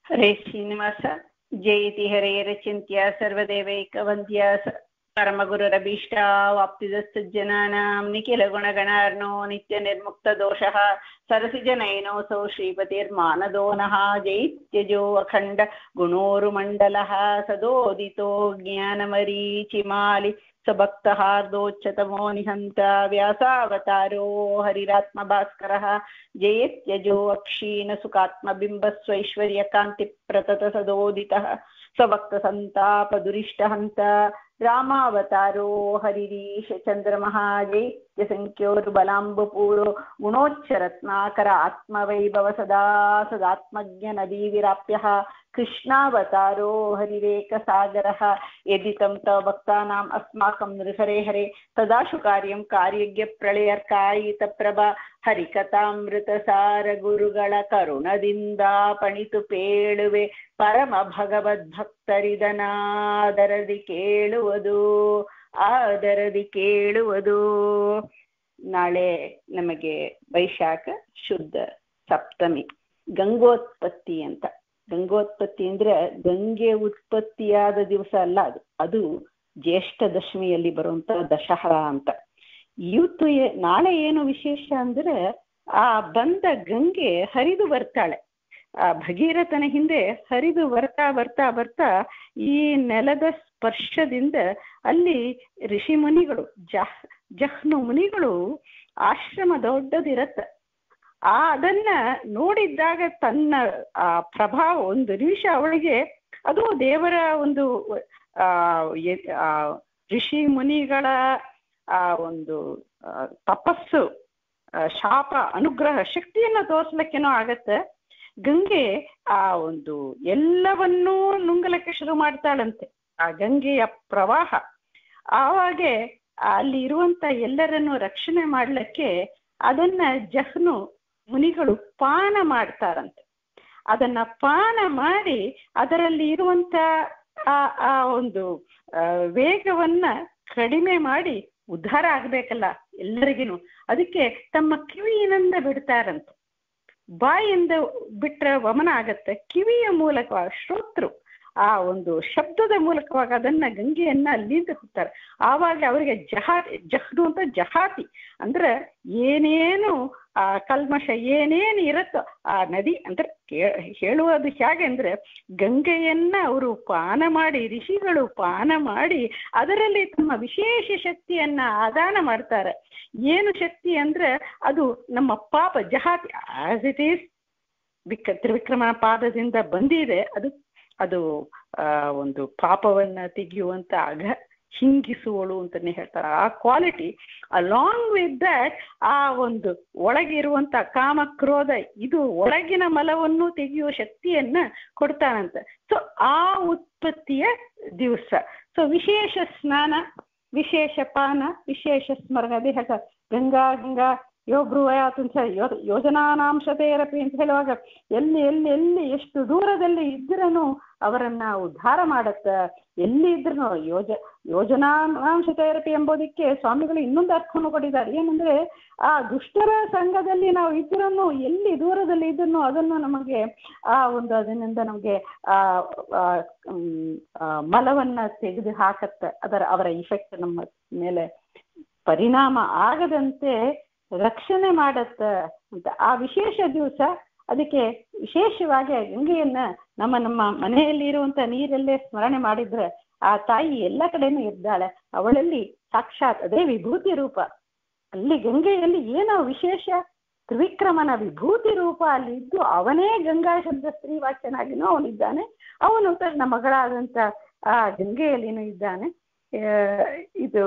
ಹರೇ ಶ್ರೀನಿವಾಸ. ಜಯತಿ ಹರೇರಚಿಂತ್ಯ ಸರ್ವದೇವೈಕವಂದ್ಯ ಪರಮಗುರುರಭೀಷ್ಟ ವಾಪ್ತಿದಸ್ತಜ್ಜನಾನಾಂ ನಿಖಿಲ ಗುಣಗಣಾರ್ನೋ ನಿತ್ಯ ನಿರ್ಮುಕ್ತ ದೋಷಃ ಸರಸಿಜನಯನೋऽಸೌ ಶ್ರೀಪತಿರ್ಮಾನದೋ ನಃ. ಜೈತ್ಯಜೋ ಅಖಂಡ ಗುಣೋರುಮಂಡಲಃ ಸದೋದಿತೋ ಜ್ಞಾನಮರೀಚಿಮಾಲಿ ಸಭಕ್ತಹಾರ್ದೋಚ್ಚತಮೋ ನಿಹಂತ ವ್ಯಾಸಾವತಾರೋ ಹರಿರಾತ್ಮ ಭಾಸ್ಕರಃ. ಜಯತ್ಯಜೋ ಅಕ್ಷೀಣ ಸುಖಾತ್ಮಬಿಂಬಸ್ವೈಶ್ವರ್ಯಕಾಂತಿ ಪ್ರತತ ಸದೋದಿತಃ ಸ್ವಭಕ್ತ ಸಂತಾಪ ದುರಿಷ್ಟಹಂತ ರಾಮಾವತಾರೋ ಹರಿರೀಶ ಚಂದ್ರಮಃ. ಜೈತ್ಯ ಸಂಖ್ಯೋರ್ಬಲಾಂಬಪೂರೋ ಗುಣೋಚ್ಚರತ್ನಾಕರ ಆತ್ಮವೈಭವ ಸದಾ ಸದಾತ್ಮಜ್ಞ ನದೀವಿರಾಪ್ಯಃ. ಕೃಷ್ಣಾವತಾರೋ ಹರಿರೇಕ ಸಾಗರಃ ಯದಿ ತಂ ತವ ಭಕ್ತಾನಾಂ ಅಸ್ಮಾಕಂ ನೃಹರೆ ಹರೆ ತದಾಶು ಕಾರ್ಯಂ ಕಾರ್ಯಜ್ಞ ಪ್ರಳಯರ್ಕಾಯಿತ ಪ್ರಭಾ. ಹರಿಕಥಾಮೃತ ಸಾರ ಗುರುಗಳ ಕರುಣದಿಂದ ಪಣಿತು ಪೇಳುವೆ ಪರಮ ಭಗವದ್ಭಕ್ತರಿದನಾದರದಿ ಕೇಳುವುದು ಆದರದಿ ಕೇಳುವುದು. ನಾಳೆ ನಮಗೆ ವೈಶಾಖ ಶುದ್ಧ ಸಪ್ತಮಿ, ಗಂಗೋತ್ಪತ್ತಿ ಅಂತ. ಗಂಗೋತ್ಪತ್ತಿ ಅಂದ್ರೆ ಗಂಗೆ ಉತ್ಪತ್ತಿಯಾದ ದಿವಸ ಅಲ್ಲ, ಅದು ಜ್ಯೇಷ್ಠ ದಶಮಿಯಲ್ಲಿ ಬರುವಂತ ದಶಹರ ಅಂತ. ಇವತ್ತು ನಾಳೆ ಏನು ವಿಶೇಷ ಅಂದ್ರೆ ಆ ಬಂದ ಗಂಗೆ ಹರಿದು ಬರ್ತಾಳೆ. ಆ ಭಗೀರಥನ ಹಿಂದೆ ಹರಿದು ಬರ್ತಾ ಬರ್ತಾ ಬರ್ತಾ ಈ ನೆಲದ ಸ್ಪರ್ಶದಿಂದ ಅಲ್ಲಿ ಋಷಿ ಮುನಿಗಳು ಜಹ್ನು ಮುನಿಗಳು ಆಶ್ರಮ ದೊಡ್ಡದಿರತ್ತ. ಅದನ್ನ ನೋಡಿದ್ದಾಗ ತನ್ನ ಆ ಪ್ರಭಾವ ಒಂದು ನಿಮಿಷ ಅವಳಿಗೆ ಅದು ದೇವರ ಒಂದು ಋಷಿ ಮುನಿಗಳ ಆ ಒಂದು ತಪಸ್ಸು, ಶಾಪ, ಅನುಗ್ರಹ ಶಕ್ತಿಯನ್ನು ತೋರಿಸ್ಲಿಕ್ಕೇನೋ ಆಗತ್ತೆ. ಗಂಗೆ ಆ ಒಂದು ಎಲ್ಲವನ್ನೂ ನುಂಗಲಕ್ಕೆ ಶುರು ಮಾಡ್ತಾಳಂತೆ, ಆ ಗಂಗೆಯ ಪ್ರವಾಹ. ಆವಾಗೆ ಅಲ್ಲಿ ಇರುವಂತ ಎಲ್ಲರನ್ನು ರಕ್ಷಣೆ ಮಾಡ್ಲಿಕ್ಕೆ ಅದನ್ನ ಜಹ್ನು ಮುನಿಗಳು ಪಾನ ಮಾಡ್ತಾರಂತೆ. ಅದನ್ನ ಪಾನ ಮಾಡಿ ಅದರಲ್ಲಿ ಇರುವಂತ ಆ ಒಂದು ವೇಗವನ್ನ ಕಡಿಮೆ ಮಾಡಿ ಉದ್ಧಾರ ಆಗ್ಬೇಕಲ್ಲ ಎಲ್ಲರಿಗೂ. ಅದಕ್ಕೆ ತಮ್ಮ ಕಿವಿಯಿಂದ ಬಿಡ್ತಾರಂತೆ. ಬಾಯಿಂದ ಬಿಟ್ರೆ ವಮನ ಆಗತ್ತೆ, ಕಿವಿಯ ಮೂಲಕವಾಗಿ ಶ್ರೋತೃ ಆ ಒಂದು ಶಬ್ದದ ಮೂಲಕವಾಗಿ ಅದನ್ನ ಗಂಗೆಯನ್ನ ಅಲ್ಲಿಂದ ಹೋಗ್ತಾರೆ. ಆವಾಗ ಅವರಿಗೆ ಜಹ್ನು ಅಂತ ಜಹಾತಿ ಅಂದ್ರೆ ಏನೇನು ಆ ಕಲ್ಮಶ ಏನೇನು ಇರುತ್ತೋ ಆ ನದಿ ಅಂದ್ರೆ ಹೇಳುವುದು ಹೇಗೆ ಅಂದ್ರೆ ಗಂಗೆಯನ್ನ ಅವರು ಪಾನ ಮಾಡಿ, ಋಷಿಗಳು ಪಾನ ಮಾಡಿ ಅದರಲ್ಲಿ ತಮ್ಮ ವಿಶೇಷ ಶಕ್ತಿಯನ್ನ ಆದಾನ ಮಾಡ್ತಾರೆ. ಏನು ಶಕ್ತಿ ಅಂದ್ರೆ ಅದು ನಮ್ಮ ಪಾಪ ಜಹಾತಿ ಆಸ್ ಇಟ್ ಈಸ್ ತ್ರಿವಿಕ್ರಮನ ಪಾದದಿಂದ ಬಂದಿದೆ. ಅದು ಒಂದು ಪಾಪವನ್ನ ತೆಗೆಯುವಂತ ಹಿಂಗಿಸುವಳು ಅಂತಾನೆ ಹೇಳ್ತಾರೆ. ಆ ಕ್ವಾಲಿಟಿ ಅಲಾಂಗ್ ವಿತ್ ದಟ್ ಆ ಒಂದು ಒಳಗಿರುವಂತ ಕಾಮ ಕ್ರೋಧ ಇದು ಒಳಗಿನ ಮಲವನ್ನು ತೆಗೆಯುವ ಶಕ್ತಿಯನ್ನ ಕೊಡ್ತಾನಂತ. ಸೊ ಆ ಉತ್ಪತ್ತಿಯ ದಿವಸ ಸೊ ವಿಶೇಷ ಸ್ನಾನ, ವಿಶೇಷ ಪಾನ, ವಿಶೇಷ ಸ್ಮರಣ. ಅದೇ ಹೇಳ್ತ ಗಂಗಾ ಗಂಗಾ ಯೋಬ್ರುವಯಾತಂತ ಯೋಜನಾನಾಂಶತೆಯರಪಿ ಅಂತ ಹೇಳುವಾಗ ಎಲ್ಲಿ ಎಲ್ಲಿ ಎಲ್ಲಿ ಎಷ್ಟು ದೂರದಲ್ಲಿ ಇದ್ರೂ ಅವರನ್ನ ಉದ್ಧಾರ ಮಾಡತ್ತ. ಎಲ್ಲಿ ಇದ್ರೂ ಯೋಜನಾಂಶತೆಯರಪಿ ಎಂಬುದಕ್ಕೆ ಸ್ವಾಮಿಗಳು ಇನ್ನೊಂದು ಅರ್ಥವನ್ನು ಕೊಟ್ಟಿದ್ದಾರೆ. ಏನಂದ್ರೆ ಆ ದುಷ್ಟರ ಸಂಘದಲ್ಲಿ ನಾವು ಇದ್ರೂ ಎಲ್ಲಿ ದೂರದಲ್ಲಿ ಇದ್ರೂ ಅದನ್ನು ನಮಗೆ ಆ ಒಂದು ಅದರಿಂದ ನಮಗೆ ಮಲವನ್ನ ತೆಗೆದು ಹಾಕತ್ತೆ. ಅವರ ಇಫೆಕ್ಟ್ ನಮ್ಮ ಮೇಲೆ ಪರಿಣಾಮ ಆಗದಂತೆ ರಕ್ಷಣೆ ಮಾಡತ್ತ ಅಂತ ಆ ವಿಶೇಷ ದಿವಸ. ಅದಕ್ಕೆ ವಿಶೇಷವಾಗಿ ಗಂಗೆಯನ್ನ ನಮ್ಮ ಮನೆಯಲ್ಲಿ ಇರುವಂತ ನೀರಲ್ಲೇ ಸ್ಮರಣೆ ಮಾಡಿದ್ರೆ ಆ ತಾಯಿ ಎಲ್ಲ ಕಡೆನೂ ಇದ್ದಾಳೆ. ಅವಳಲ್ಲಿ ಸಾಕ್ಷಾತ್ ಅದೇ ವಿಭೂತಿ ರೂಪ. ಅಲ್ಲಿ ಗಂಗೆಯಲ್ಲಿ ಏನೋ ವಿಶೇಷ, ತ್ರಿವಿಕ್ರಮನ ವಿಭೂತಿ ರೂಪ ಅಲ್ಲಿ ಇದ್ದು ಅವನೇ ಗಂಗಾ ಶಬ್ದ ಸ್ತ್ರೀವಾಚ್ಯನಾಗಿನೂ ಅವನಿದ್ದಾನೆ. ಅವನು ತನ್ನ ಮಗಳಾದಂತ ಆ ಗಂಗೆಯಲ್ಲಿನೂ ಇದ್ದಾನೆ. ಇದು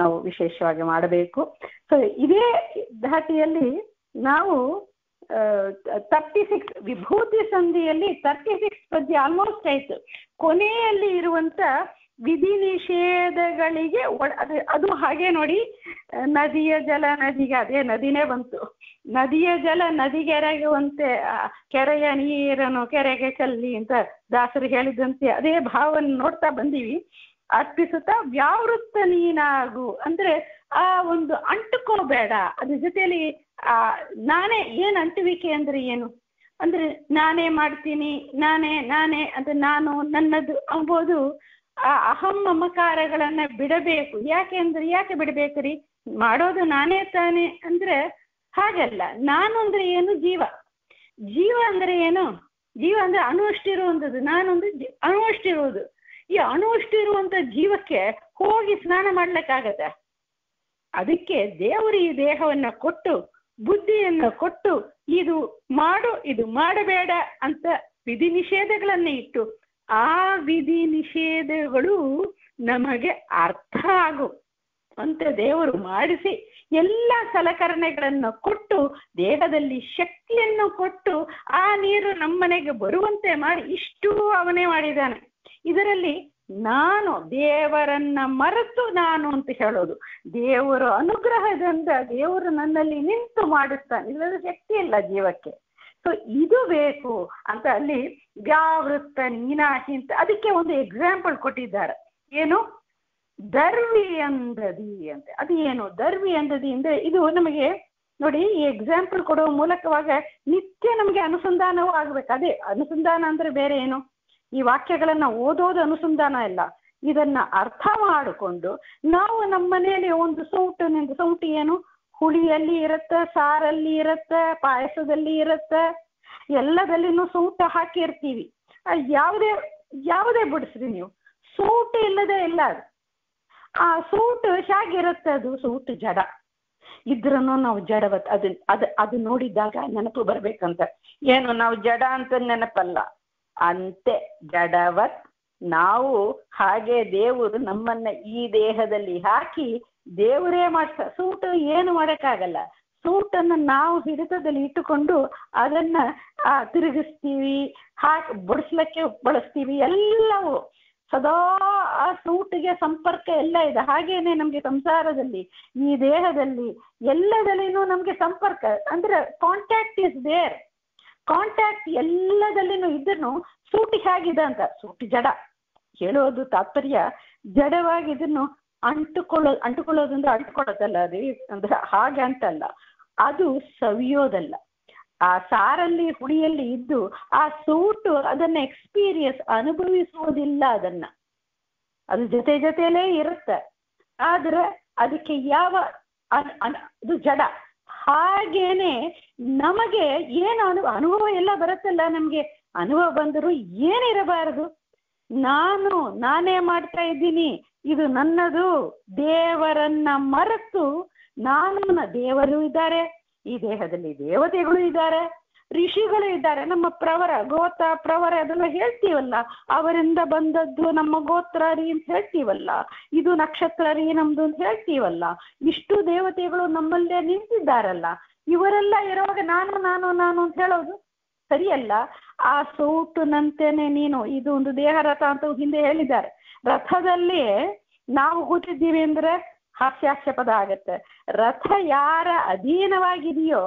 ನಾವು ವಿಶೇಷವಾಗಿ ಮಾಡಬೇಕು. ಸೊ ಇದೇ ಧಾಟಿಯಲ್ಲಿ ನಾವು 36 ವಿಭೂತಿ ಸಂಧಿಯಲ್ಲಿ 36 ಪದ್ಯ ಆಲ್ಮೋಸ್ಟ್ ಆಯ್ತು. ಕೊನೆಯಲ್ಲಿ ಇರುವಂತ ವಿಧಿ ನಿಷೇಧಗಳಿಗೆ ಅದು ಹಾಗೆ ನೋಡಿ. ನದಿಯ ಜಲ ನದಿಗೆ, ಅದೇ ನದಿನೇ ಬಂತು. ನದಿಯ ಜಲ ನದಿಗೆ ಎರಗುವಂತೆ ಕೆರೆಯ ನೀರನ್ನು ಕೆರೆಗೆ ಚೆಲ್ಲಿ ಅಂತ ದಾಸರು ಹೇಳಿದಂತೆ ಅದೇ ಭಾವವನ್ನು ನೋಡ್ತಾ ಬಂದೀವಿ. ಅರ್ಪಿಸುತ್ತಾ ವ್ಯಾವೃತ್ತ ನೀನಾಗು ಅಂದ್ರೆ ಆ ಒಂದು ಅಂಟುಕೋಬೇಡ. ಅದ್ರ ಜೊತೆಯಲ್ಲಿ ನಾನೇ ಏನ್ ಅಂಟುವಿಕೆ ಅಂದ್ರೆ ಏನು? ಅಂದ್ರೆ ನಾನೇ ಮಾಡ್ತೀನಿ, ನಾನೇ ಅಂತ ನಾನು ನನ್ನದು ಅಂಬೋದು ಆ ಅಹಂ ಮಮಕಾರಗಳನ್ನ ಬಿಡಬೇಕು. ಯಾಕೆ ಬಿಡಬೇಕ್ರಿ? ಮಾಡೋದು ನಾನೇ ತಾನೇ ಅಂದ್ರೆ ಹಾಗಲ್ಲ. ನಾನು ಅಂದ್ರೆ ಏನು? ಜೀವ ಅಂದ್ರೆ ಏನು? ಜೀವ ಅಂದ್ರೆ ಅಣುವಷ್ಟಿರುವಂಥದ್ದು. ನಾನೊಂದು ಅಣುವಷ್ಟಿರುವುದು. ಈ ಅಣುವಷ್ಟಿರುವಂತ ಜೀವಕ್ಕೆ ಹೋಗಿ ಸ್ನಾನ ಮಾಡ್ಲಿಕ್ಕಾಗತ್ತೆ? ಅದಕ್ಕೆ ದೇವರು ಈ ದೇಹವನ್ನ ಕೊಟ್ಟು, ಬುದ್ಧಿಯನ್ನು ಕೊಟ್ಟು, ಇದು ಮಾಡು, ಇದು ಮಾಡಬೇಡ ಅಂತ ವಿಧಿ ನಿಷೇಧಗಳನ್ನ ಇಟ್ಟು, ಆ ವಿಧಿ ನಿಷೇಧಗಳು ನಮಗೆ ಅರ್ಥ ಆಗು ಅಂತ ದೇವರು ಮಾಡಿಸಿ ಎಲ್ಲ ಸಲಕರಣೆಗಳನ್ನು ಕೊಟ್ಟು, ದೇಹದಲ್ಲಿ ಶಕ್ತಿಯನ್ನು ಕೊಟ್ಟು, ಆ ನೀರು ನಮ್ಮನೆಗೆ ಬರುವಂತೆ ಮಾಡಿ ಇಷ್ಟು ಅವನೇ ಮಾಡಿದ್ದಾನೆ. ಇದರಲ್ಲಿ ನಾನು ದೇವರನ್ನ ಮರೆತು ನಾನು ಅಂತ ಹೇಳೋದು, ದೇವರ ಅನುಗ್ರಹದಿಂದ ದೇವರು ನನ್ನಲ್ಲಿ ನಿಂತು ಮಾಡಿಸ್ತಾನೆ. ಇದರ ಶಕ್ತಿ ಇಲ್ಲ ಜೀವಕ್ಕೆ. ಸೊ ಇದು ಬೇಕು ಅಂತ ಅಲ್ಲಿ ವ್ಯಾವೃತ್ತ ನೀನಾಹಿ ಅಂತ ಅದಕ್ಕೆ ಒಂದು ಎಕ್ಸಾಂಪಲ್ ಕೊಟ್ಟಿದ್ದಾರೆ. ಏನು? ದರ್ವಿ ಅಂದದಿ ಅಂತ. ಅದು ಏನು ದರ್ವಿ ಅಂದದಿ ಅಂದ್ರೆ ಇದು ನಮಗೆ ನೋಡಿ, ಈ ಎಕ್ಸಾಂಪಲ್ ಕೊಡುವ ಮೂಲಕವಾಗ ನಿತ್ಯ ನಮಗೆ ಅನುಸಂಧಾನವೂ ಆಗ್ಬೇಕು. ಅದೇ ಅನುಸಂಧಾನ ಅಂದ್ರೆ ಬೇರೆ ಏನು? ಈ ವಾಕ್ಯಗಳನ್ನ ಓದೋದು ಅನುಸಂಧಾನ ಇಲ್ಲ. ಇದನ್ನ ಅರ್ಥ ಮಾಡಿಕೊಂಡು ನಾವು ನಮ್ಮ ಮನೆಯಲ್ಲಿ ಒಂದು ಸೌಟು ಏನು ಹುಳಿಯಲ್ಲಿ ಇರುತ್ತೆ, ಸಾರಲ್ಲಿ ಇರುತ್ತೆ, ಪಾಯಸದಲ್ಲಿ ಇರುತ್ತೆ, ಎಲ್ಲದಲ್ಲಿನೂ ಸೌಟು ಹಾಕಿರ್ತೀವಿ. ಯಾವುದೇ ಬಿಡಿಸ್ರಿ ನೀವು, ಸೌಟು ಇಲ್ಲದೆ ಇಲ್ಲ. ಅದು ಆ ಸೌಟು ಹೇಗಿರುತ್ತೆ? ಅದು ಸೌಟು ಜಡ ಇದ್ರೂ ನಾವು ಜಡವತ್ ಅದು ನೋಡಿದಾಗ ನೆನಪು ಬರ್ಬೇಕಂತ. ಏನು ನಾವು ಜಡ ಅಂತ ನೆನಪಲ್ಲ, ಅಂತೆ ಜಡವತ್ ನಾವು ಹಾಗೆ ದೇವರು ನಮ್ಮನ್ನ ಈ ದೇಹದಲ್ಲಿ ಹಾಕಿ ದೇವರೇ ಮಾಡ್ತಾರೆ. ಸೂಟು ಏನು ಮಾಡಕ್ಕಾಗಲ್ಲ. ಸೂಟನ್ನು ನಾವು ಹಿಡಿತದಲ್ಲಿ ಇಟ್ಟುಕೊಂಡು ಅದನ್ನ ತಿರುಗಿಸ್ತೀವಿ, ಬಡಿಸ್ಲಿಕ್ಕೆ ಬಳಸ್ತೀವಿ. ಎಲ್ಲವೂ ಸದಾ ಆ ಸೂಟಿಗೆ ಸಂಪರ್ಕ ಎಲ್ಲ ಇದೆ. ಹಾಗೇನೆ ನಮ್ಗೆ ಸಂಸಾರದಲ್ಲಿ, ಈ ದೇಹದಲ್ಲಿ, ಎಲ್ಲದಲ್ಲಿನೂ ನಮ್ಗೆ ಸಂಪರ್ಕ ಅಂದ್ರೆ ಕಾಂಟ್ಯಾಕ್ಟ್ ಇಸ್ ದೇರ್. ಕಾಂಟ್ಯಾಕ್ಟ್ ಎಲ್ಲದಲ್ಲಿನೂ ಇದ್ರೂ ಸೂಟಿ ಹೇಗಿದೆ ಅಂತ. ಸೂಟಿ ಜಡ ಹೇಳೋದು ತಾತ್ಪರ್ಯ, ಜಡವಾಗಿ ಇದನ್ನು ಅಂಟುಕೊಳ್ಳೋದಂದ್ರೆ ಅಂಟುಕೊಳ್ಳೋದಲ್ಲ ರೀ, ಅಂದ್ರೆ ಹಾಗೆ ಅಂತಲ್ಲ, ಅದು ಸವಿಯೋದಲ್ಲ. ಆ ಸಾರಲ್ಲಿ ಹುಳಿಯಲ್ಲಿ ಇದ್ದು ಆ ಸೂಟು ಅದನ್ನ ಎಕ್ಸ್ಪೀರಿಯನ್ಸ್ ಅನುಭವಿಸುವುದಿಲ್ಲ. ಅದು ಜೊತೆಯಲ್ಲೇ ಇರುತ್ತೆ, ಆದ್ರೆ ಅದಕ್ಕೆ ಯಾವ ಅದು ಜಡ. ಹಾಗೇನೆ ನಮಗೆ ಏನು ಅನುಭವ ಎಲ್ಲ ಬರುತ್ತಲ್ಲ, ನಮ್ಗೆ ಅನುಭವ ಬಂದರೂ ಏನಿರಬಾರದು. ನಾನೇ ಮಾಡ್ತಾ ಇದ್ದೀನಿ, ಇದು ನನ್ನದು, ದೇವರನ್ನ ಮರೆತು ದೇವರು ಇದ್ದಾರೆ, ಈ ದೇಹದಲ್ಲಿ ದೇವತೆಗಳು ಇದ್ದಾರೆ, ಋಷಿಗಳು ಇದ್ದಾರೆ, ನಮ್ಮ ಗೋತ್ರ ಅದೆಲ್ಲ ಹೇಳ್ತೀವಲ್ಲ, ಅವರಿಂದ ಬಂದದ್ದು ನಮ್ಮ ಗೋತ್ರ ರೀ ಅಂತ ಹೇಳ್ತೀವಲ್ಲ, ಇದು ನಕ್ಷತ್ರ ರೀ ನಮ್ದು ಅಂತ ಹೇಳ್ತೀವಲ್ಲ, ಇಷ್ಟು ದೇವತೆಗಳು ನಮ್ಮಲ್ಲೇ ನಿಂತಿದ್ದಾರಲ್ಲ, ಇವರೆಲ್ಲ ಇರುವಾಗ ನಾನು ಅಂತ ಹೇಳೋದು ಸರಿಯಲ್ಲ. ಆ ಸೌಟುನಂತೆನೆ ನೀನು, ಇದು ಒಂದು ದೇಹ ರಥ ಅಂತ ಹಿಂದೆ ಹೇಳಿದ್ದಾರೆ. ರಥದಲ್ಲಿ ನಾವು ಕೂತಿದ್ದೀವಿ ಅಂದ್ರೆ ಹಾಸ್ಯಾಸ್ಯ ಪದ ಆಗತ್ತೆ. ರಥ ಯಾರ ಅಧೀನವಾಗಿದೆಯೋ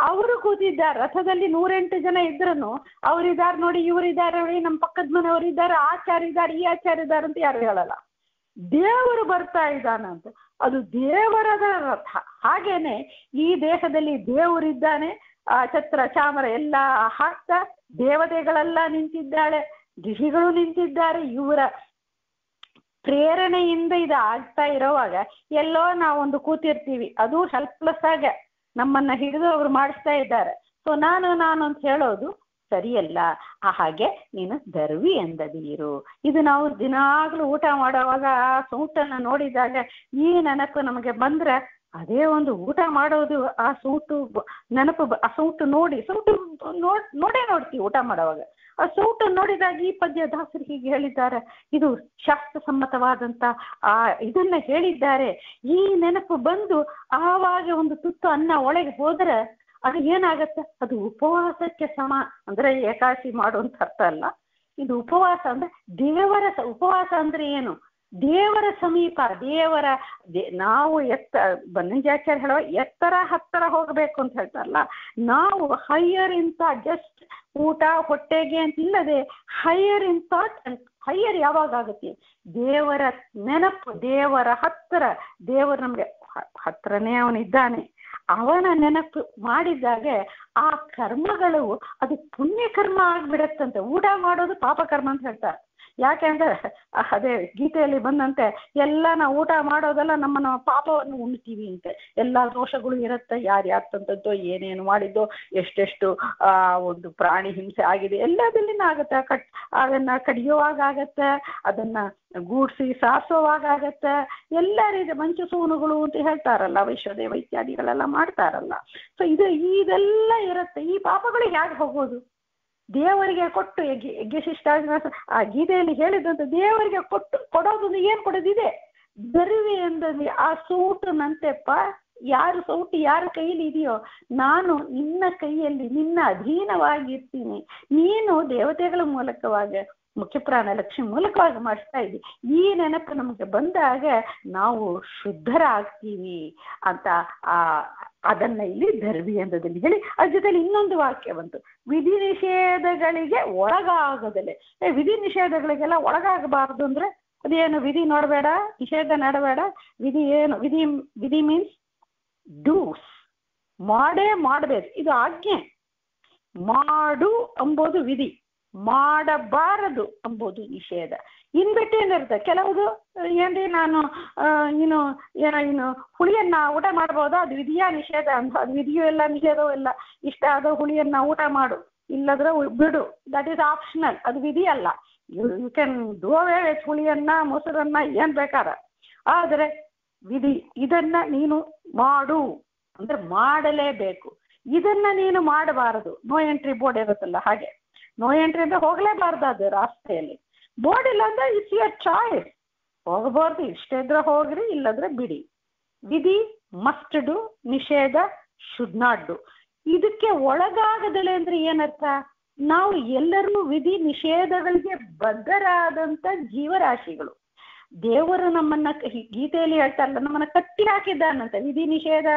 ಅವರು ಕೂತಿದ್ದಾರೆ. ರಥದಲ್ಲಿ 108 ಜನ ಇದ್ರೂ ಅವರಿದ್ದಾರೆ ನೋಡಿ, ಇವರಿದ್ದಾರೆ ನೋಡಿ, ನಮ್ಮ ಪಕ್ಕದ ಮನೆಯವರಿದ್ದಾರೆ, ಆಚಾರ್ಯ ಇದ್ದಾರೆ, ಈ ಆಚಾರ್ಯ ಇದ್ದಾರೆ ಅಂತ ಯಾರು ಹೇಳಲ್ಲ. ದೇವರು ಬರ್ತಾ ಇದ್ದಾನಂತ, ಅದು ದೇವರದ ರಥ. ಹಾಗೇನೆ ಈ ದೇಹದಲ್ಲಿ ದೇವರಿದ್ದಾನೆ, ಛತ್ರ ಚಾಮರ ಎಲ್ಲ ಹಾಕ್ತಾ ದೇವತೆಗಳೆಲ್ಲ ನಿಂತಿದ್ದಾಳೆ, ಋಷಿಗಳು ನಿಂತಿದ್ದಾರೆ. ಇವರ ಪ್ರೇರಣೆಯಿಂದ ಇದು ಆಗ್ತಾ ಇರೋವಾಗ ಎಲ್ಲೋ ನಾವೊಂದು ಕೂತಿರ್ತೀವಿ, ಅದು ಹೆಲ್ಪ್ಲೆಸ್ ಆಗ ನಮ್ಮನ್ನ ಹಿಡಿದು ಅವರು ಮಾಡಿಸ್ತಾ ಇದ್ದಾರೆ. ಸೊ ನಾನು ಅಂತ ಹೇಳೋದು ಸರಿಯಲ್ಲ. ಹಾಗೆ ನೀನು ದರ್ವಿ ಎಂದದೀರು. ಇದು ನಾವು ದಿನಾಗ್ಲೂ ಊಟ ಮಾಡುವಾಗ ಆ ಸೌಟನ್ನು ನೋಡಿದಾಗ ಈ ನೆನಪು ನಮಗೆ ಬಂದ್ರೆ ಅದೇ ಒಂದು ಊಟ ಮಾಡೋದು. ಆ ಸೌಟು ನೆನಪು, ಆ ಸೌಟು ನೋಡ್ತೀವಿ ಊಟ ಮಾಡುವಾಗ. ಆ ಸೌಟು ನೋಡಿದಾಗ ಈ ಪದ್ಯ ದಾಸರು ಹೀಗೆ ಹೇಳಿದ್ದಾರೆ, ಇದು ಶಾಸ್ತ್ರಸಮ್ಮತವಾದಂತ ಇದನ್ನ ಹೇಳಿದ್ದಾರೆ. ಈ ನೆನಪು ಬಂದು ಆವಾಗ ಒಂದು ತುತ್ತು ಅನ್ನ ಒಳಗೆ ಹೋದ್ರೆ ಅದು ಏನಾಗತ್ತೆ? ಅದು ಉಪವಾಸಕ್ಕೆ ಸಮ. ಅಂದ್ರೆ ಏಕಾದಶಿ ಮಾಡುವಂತ ಅರ್ಥ ಅಲ್ಲ, ಇದು ಉಪವಾಸ. ಅಂದ್ರೆ ದೇವರ ಉಪವಾಸ ಅಂದ್ರೆ ಏನು? ದೇವರ ಸಮೀಪ, ನಾವು ಬನ್ನಂಜಾಚಾರ್ಯ ಹೇಳೋ ಹತ್ತರ ಹೋಗಬೇಕು ಅಂತ ಹೇಳ್ತಾರಲ್ಲ, ನಾವು ಹೈಯರ್ ಇನ್ ಥಾಟ್, ಜಸ್ಟ್ ಊಟ ಹೊಟ್ಟೆಗೆ ಅಂತ ಇಲ್ಲದೆ ಹೈಯರ್ ಇನ್ ಥಾಟ್. ಹೈಯರ್ ಯಾವಾಗ ಆಗುತ್ತೆ? ದೇವರ ನೆನಪು, ದೇವರ ಹತ್ತಿರ. ದೇವರು ನಮ್ಗೆ ಹತ್ರನೇ ಅವನಿದ್ದಾನೆ. ಅವನ ನೆನಪು ಮಾಡಿದ್ದಾಗೆ ಆ ಕರ್ಮಗಳು ಅದು ಪುಣ್ಯ ಕರ್ಮ ಆಗ್ಬಿಡತ್ತಂತೆ. ಊಟ ಮಾಡೋದು ಪಾಪ ಕರ್ಮ ಅಂತ ಹೇಳ್ತಾರೆ. ಯಾಕೆಂದ್ರೆ ಅದೇ ಗೀತೆಯಲ್ಲಿ ಬಂದಂತೆ ಎಲ್ಲ ನಾವು ಊಟ ಮಾಡೋದೆಲ್ಲ ನಮ್ಮ ಪಾಪವನ್ನು ಉಣ್ತೀವಿ ಅಂತೆ. ಎಲ್ಲ ದೋಷಗಳು ಇರುತ್ತೆ, ಯಾರ್ಯಾರು ತಂದದ್ದೋ, ಏನೇನು ಮಾಡಿದ್ದೋ, ಎಷ್ಟೆಷ್ಟು ಒಂದು ಪ್ರಾಣಿ ಹಿಂಸೆ ಆಗಿದೆ ಎಲ್ಲದಲ್ಲಿನ ಆಗುತ್ತೆ. ಅದನ್ನ ಕಡಿಯೋವಾಗ ಆಗತ್ತೆ, ಅದನ್ನ ಗೂಡ್ಸಿ ಸಾರಿಸೋವಾಗ ಆಗತ್ತೆ, ಎಲ್ಲ ರೀತಿ ಮಂಚು ಸೂನುಗಳು ಅಂತ ಹೇಳ್ತಾರಲ್ಲ, ವೈಶ್ವದೇವ ಇತ್ಯಾದಿಗಳೆಲ್ಲ ಮಾಡ್ತಾರಲ್ಲ. ಸೊ ಇದೆಲ್ಲ ಇರುತ್ತೆ. ಈ ಪಾಪಗಳು ಹೇಗೆ ಹೋಗೋದು? ದೇವರಿಗೆ ಕೊಟ್ಟು ಯಜ್ಞಶಿಷ್ಟ ಆ ಗೀತೆಯಲ್ಲಿ ಹೇಳಿದಂತೆ ದೇವರಿಗೆ ಕೊಡೋದು ಏನ್ ಕೊಡೋದಿದೆ? ದರಿವೆ ಎಂದಲ್ಲಿ ಆ ಸೌಟನಂತೆಪ್ಪ, ಯಾರು ಸೌಟು ಯಾರ ಕೈಯಲ್ಲಿ ಇದೆಯೋ ನಾನು ನಿನ್ನ ಕೈಯಲ್ಲಿ ನಿನ್ನ ಅಧೀನವಾಗಿರ್ತೀನಿ. ನೀನು ದೇವತೆಗಳ ಮೂಲಕವಾಗಿ ಮುಖ್ಯಪ್ರಾಣ ಲಕ್ಷ್ಮಿ ಮೂಲಕವಾಗಿ ಮಾಡಿಸ್ತಾ ಇದ್ದಿ. ಈ ನೆನಪು ನಮಗೆ ಬಂದಾಗ ನಾವು ಶುದ್ಧರಾಗ್ತೀವಿ ಅಂತ ಅದನ್ನ ಇಲ್ಲಿ ಧರ್ವಿ ಎಂದಲ್ಲಿ ಹೇಳಿ, ಅದ್ರ ಜೊತೆಲಿ ಇನ್ನೊಂದು ವಾಕ್ಯ ಬಂತು, ವಿಧಿ ನಿಷೇಧಗಳಿಗೆ ಒಳಗಾಗದಲೆ. ವಿಧಿ ನಿಷೇಧಗಳಿಗೆಲ್ಲ ಒಳಗಾಗಬಾರದು ಅಂದ್ರೆ ಅದೇನು? ವಿಧಿ ನೋಡಬೇಡ, ನಿಷೇಧ ನಡಬೇಡ. ವಿಧಿ ಏನು? ವಿಧಿ ಮೀನ್ಸ್ ಡೂಸ್, ಮಾಡಬೇಕು, ಇದು ಆಜ್ಞೆ. ಮಾಡು ಎಂಬುದು ವಿಧಿ, ಮಾಡಬಾರದು ಎಂಬುದು ನಿಷೇಧ. ಇನ್ಬಿಟ್ಟು ಏನಿರುತ್ತೆ ಕೆಲವುದು, ಏನ್ರಿ ನಾನು ಇನ್ನು ಹುಳಿಯನ್ನ ಊಟ ಮಾಡ್ಬೋದಾ? ಅದು ವಿಧಿಯಾ ನಿಷೇಧ ಅಂತ? ಅದು ವಿಧಿಯೂ ಇಲ್ಲ ನಿಷೇಧವೂ ಇಲ್ಲ. ಇಷ್ಟ ಆದ ಹುಳಿಯನ್ನ ಊಟ ಮಾಡು, ಇಲ್ಲದ್ರೆ ಬಿಡು, ದಟ್ ಈಸ್ ಆಪ್ಷನಲ್. ಅದು ವಿಧಿ ಅಲ್ಲ. You can do away with ಹುಳಿಯನ್ನ, ಮೊಸರನ್ನ, ಏನ್ ಬೇಕಾದ. ಆದರೆ ವಿಧಿ, ಇದನ್ನ ನೀನು ಮಾಡು ಅಂದ್ರೆ ಮಾಡಲೇಬೇಕು. ಇದನ್ನ ನೀನು ಮಾಡಬಾರದು. ನೋ ಎಂಟ್ರಿ ಬೋರ್ಡ್ ಇರುತ್ತಲ್ಲ ಹಾಗೆ, ನೋ ಎಂಟ್ರಿ ಅಂದ್ರೆ ಹೋಗ್ಲೇಬಾರ್ದು ಅದು ರಾಸ್ತೆಯಲ್ಲಿ. ಬೋರ್ಡ್ ಇಲ್ಲ ಅಂದ್ರೆ ಇಟ್ಸ್ ಯುವರ್ ಚಾಯ್ಸ್, ಹೋಗಬಾರ್ದು. ಇಷ್ಟ ಇದ್ರೆ ಹೋಗ್ರಿ, ಇಲ್ಲದ್ರೆ ಬಿಡಿ. ವಿಧಿ ಮಸ್ಟ್ ಡು, ನಿಷೇಧ ಶುಡ್ ನಾಟ್ ಡು. ಇದಕ್ಕೆ ಒಳಗಾಗದಲೆ ಅಂದ್ರೆ ಏನರ್ಥ? ನಾವು ಎಲ್ಲರೂ ವಿಧಿ ನಿಷೇಧಗಳಿಗೆ ಬದ್ಧರಾದಂತ ಜೀವರಾಶಿಗಳು. ದೇವರು ನಮ್ಮನ್ನ ಗೀತೆಯಲ್ಲಿ ಹೇಳ್ತಾರಲ್ಲ, ನಮ್ಮನ್ನ ಕಟ್ಟಿ ಹಾಕಿದ್ದಾನಂತೆ. ವಿಧಿ ನಿಷೇಧ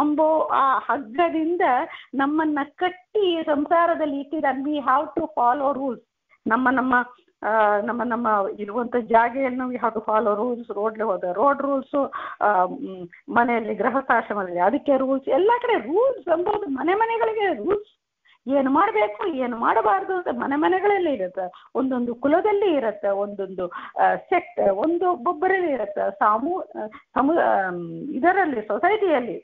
ಅಂಬೋ ಆ ಹಗ್ಗದಿಂದ ನಮ್ಮನ್ನ ಕಟ್ಟಿ ಸಂಸಾರದಲ್ಲಿ ಇಟ್ಟಿದ್ದಾನೆ. We have to follow rules. ನಮ್ಮ ಇರುವಂತ ಜಾಗೆಯನ್ನು we have to follow rules. ರೋಡ್ಗೆ ಹೋದ ರೋಡ್ ರೂಲ್ಸು, ಮನೆಯಲ್ಲಿ ಗೃಹಸ್ಥಾಶ್ರಮದಲ್ಲಿ ಅದಕ್ಕೆ ರೂಲ್ಸ್, ಎಲ್ಲ ಕಡೆ ರೂಲ್ಸ್ ಎಂಬುದು ಮನೆಗಳಿಗೆ ರೂಲ್ಸ್. ಏನು ಮಾಡಬೇಕು ಏನು ಮಾಡಬಾರ್ದು ಅಂತ ಮನೆಗಳಲ್ಲಿ ಇರುತ್ತೆ. ಒಂದೊಂದು ಕುಲದಲ್ಲಿ ಇರುತ್ತೆ, ಒಂದೊಂದು ಸೆಕ್ಟ್, ಒಬ್ಬೊಬ್ಬರಲ್ಲಿ ಇರುತ್ತೆ. ಇದರಲ್ಲಿ ಸೊಸೈಟಿಯಲ್ಲಿ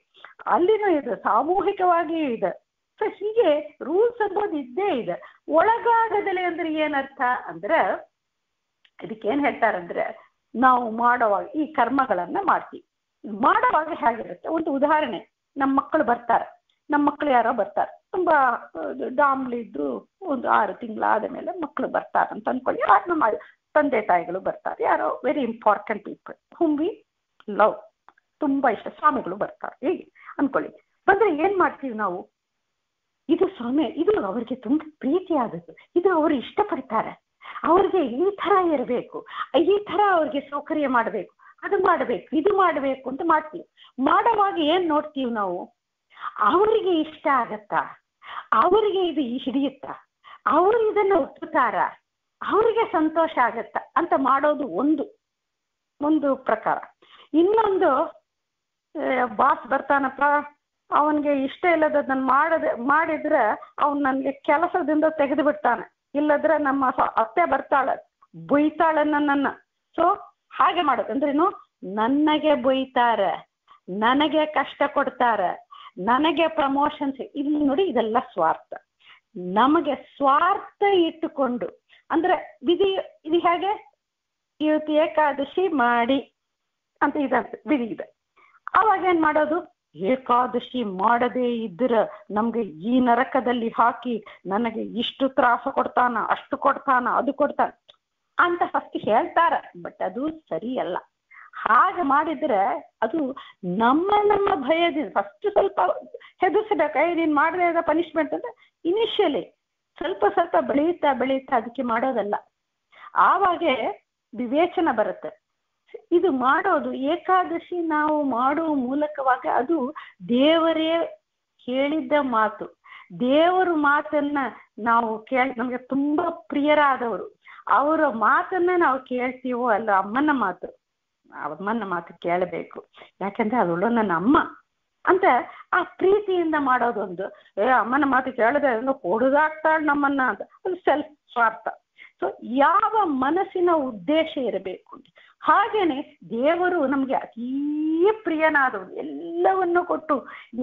ಅಲ್ಲಿನೂ ಇದೆ, ಸಾಮೂಹಿಕವಾಗಿಯೂ ಇದೆ. ಸೊ ಹೀಗೆ ರೂಲ್ಸ್ ಅನ್ನೋದು ಇದ್ದೇ ಇದೆ. ಒಳಗಾಗದಲೆ ಅಂದ್ರೆ ಏನರ್ಥ ಅಂದ್ರೆ, ಇದಕ್ಕೇನ್ ಹೇಳ್ತಾರಂದ್ರೆ, ನಾವು ಮಾಡುವಾಗ ಈ ಕರ್ಮಗಳನ್ನ ಮಾಡ್ತೀವಿ. ಮಾಡುವಾಗ ಹೇಗಿರುತ್ತೆ? ಒಂದು ಉದಾಹರಣೆ, ನಮ್ಮ ಮಕ್ಕಳು ಬರ್ತಾರೆ, ನಮ್ಮ ಮಕ್ಕಳು ಯಾರೋ ಬರ್ತಾರೆ, ತುಂಬಾ ಡಾಮ್ಲಿದ್ದು ಒಂದು 6 ತಿಂಗಳಾದ ಮೇಲೆ ಮಕ್ಕಳು ಬರ್ತಾರೆ ಅಂತ ಅನ್ಕೊಳ್ಳಿ. ನಮ್ಮ ತಂದೆ ತಾಯಿಗಳು ಬರ್ತಾರೆ, ಯಾರೋ very important people hmm we love, ತುಂಬಾ ಇಷ್ಟ, ಸ್ವಾಮಿಗಳು ಬರ್ತಾರೆ ಹೀಗೆ ಅನ್ಕೊಳ್ಳಿ. ಬಂದ್ರೆ ಏನ್ ಮಾಡ್ತೀವಿ ನಾವು? ಇದು ಸ್ವಾಮಿ, ಇದು ಅವ್ರಿಗೆ ತುಂಬಾ ಪ್ರೀತಿ ಆದದ್ದು, ಇದು ಅವರು ಇಷ್ಟಪಡ್ತಾರೆ, ಅವ್ರಿಗೆ ಈ ತರ ಇರಬೇಕು, ಈ ತರ ಅವ್ರಿಗೆ ಸೌಕರ್ಯ ಮಾಡಬೇಕು, ಅದು ಮಾಡಬೇಕು, ಇದು ಮಾಡಬೇಕು ಅಂತ ಮಾಡ್ತೀವಿ. ಮಾಡುವಾಗ ಏನ್ ನೋಡ್ತೀವಿ ನಾವು? ಅವರಿಗೆ ಇಷ್ಟ ಆಗತ್ತಾ? ಅವರಿಗೆ ಇದು ಹಿಡಿಯುತ್ತಾ? ಅವರು ಇದನ್ನ ಒಪ್ಪುತ್ತಾರ? ಅವರಿಗೆ ಸಂತೋಷ ಆಗತ್ತ ಅಂತ ಮಾಡೋದು ಒಂದು ಪ್ರಕಾರ. ಇನ್ನೊಂದು, ಬಾಸ್ ಬರ್ತಾನಪ್ಪ, ಅವನಿಗೆ ಇಷ್ಟ ಇಲ್ಲದನ್ನ ಮಾಡಿದ್ರೆ ಅವನು ನನಗೆ ಕೆಲಸದಿಂದ ತೆಗೆದು ಬಿಡ್ತಾನೆ, ಇಲ್ಲದ್ರೆ ನಮ್ಮ ಅತ್ತೆ ಬರ್ತಾಳೆ ಬೊಯ್ತಾಳೆ ನನ್ನನ್ನ. ಸೊ ಹಾಗೆ ಮಾಡೋದಂದ್ರೇನು? ನನಗೆ ಬೊಯ್ತಾರೆ, ನನಗೆ ಕಷ್ಟ ಕೊಡ್ತಾರೆ, ನನಗೆ ಪ್ರಮೋಷನ್ಸ್. ಇಲ್ಲಿ ನೋಡಿ, ಇದೆಲ್ಲ ಸ್ವಾರ್ಥ. ನಮಗೆ ಸ್ವಾರ್ಥ ಇಟ್ಟುಕೊಂಡು ಅಂದ್ರೆ ಇದು ಹೇಗೆ? ಇವತ್ತು ಏಕಾದಶಿ ಮಾಡಿ ಅಂತ ಇದಂತೆ ವಿಧಿ ಇದೆ. ಅವಾಗ ಏನ್ ಮಾಡೋದು? ಏಕಾದಶಿ ಮಾಡದೇ ಇದ್ರೆ ನಮ್ಗೆ ಈ ನರಕದಲ್ಲಿ ಹಾಕಿ ನನಗೆ ಇಷ್ಟು ತ್ರಾಸ ಕೊಡ್ತಾನ, ಅಷ್ಟು ಕೊಡ್ತಾನ, ಅದು ಕೊಡ್ತಾನ ಅಂತ ಫಸ್ಟ್ ಹೇಳ್ತಾರ. ಬಟ್ ಅದು ಸರಿಯಲ್ಲ. ಹಾಗೆ ಮಾಡಿದ್ರೆ ಅದು ನಮ್ಮ ಭಯದಿಂದ ಫಸ್ಟ್ ಸ್ವಲ್ಪ ಹೆದರ್ಸ್ಬೇಕು. ನೀನ್ ಮಾಡದೇ ಇರೋ ಪನಿಷ್ಮೆಂಟ್ ಅಂತ ಇನಿಷಿಯಲಿ ಸ್ವಲ್ಪ ಬೆಳೀತಾ ಅದಕ್ಕೆ ಮಾಡೋದಲ್ಲ. ಆವಾಗೆ ವಿವೇಚನ ಬರುತ್ತೆ. ಇದು ಮಾಡೋದು ಏಕಾದಶಿ ನಾವು ಮಾಡುವ ಮೂಲಕವಾಗಿ ಅದು ದೇವರೇ ಹೇಳಿದ್ದ ಮಾತು. ದೇವರ ಮಾತನ್ನ ನಾವು ನಮ್ಗೆ ತುಂಬಾ ಪ್ರಿಯರಾದವರು, ಅವರ ಮಾತನ್ನ ನಾವು ಕೇಳ್ತೀವೋ ಅಲ್ಲ, ಅಮ್ಮನ ಮಾತು ಕೇಳಬೇಕು. ಯಾಕಂದ್ರೆ ಅವಳು ನನ್ನ ಅಮ್ಮ, ಅಂತ ಆ ಪ್ರೀತಿಯಿಂದ ಮಾಡೋದೊಂದು. ಅಮ್ಮನ ಮಾತು ಕೇಳದೆ ಹೊಡೆದಾಗ್ತಾಳೆ ನಮ್ಮನ್ನ ಅಂತ, ಅದು ಸೆಲ್ಫ್ ಸ್ವಾರ್ಥ. ಸೊ ಯಾವ ಮನಸ್ಸಿನ ಉದ್ದೇಶ ಇರಬೇಕು. ಹಾಗೇನೆ ದೇವರು ನಮ್ಗೆ ಅತೀ ಪ್ರಿಯನಾದವನು, ಎಲ್ಲವನ್ನು ಕೊಟ್ಟು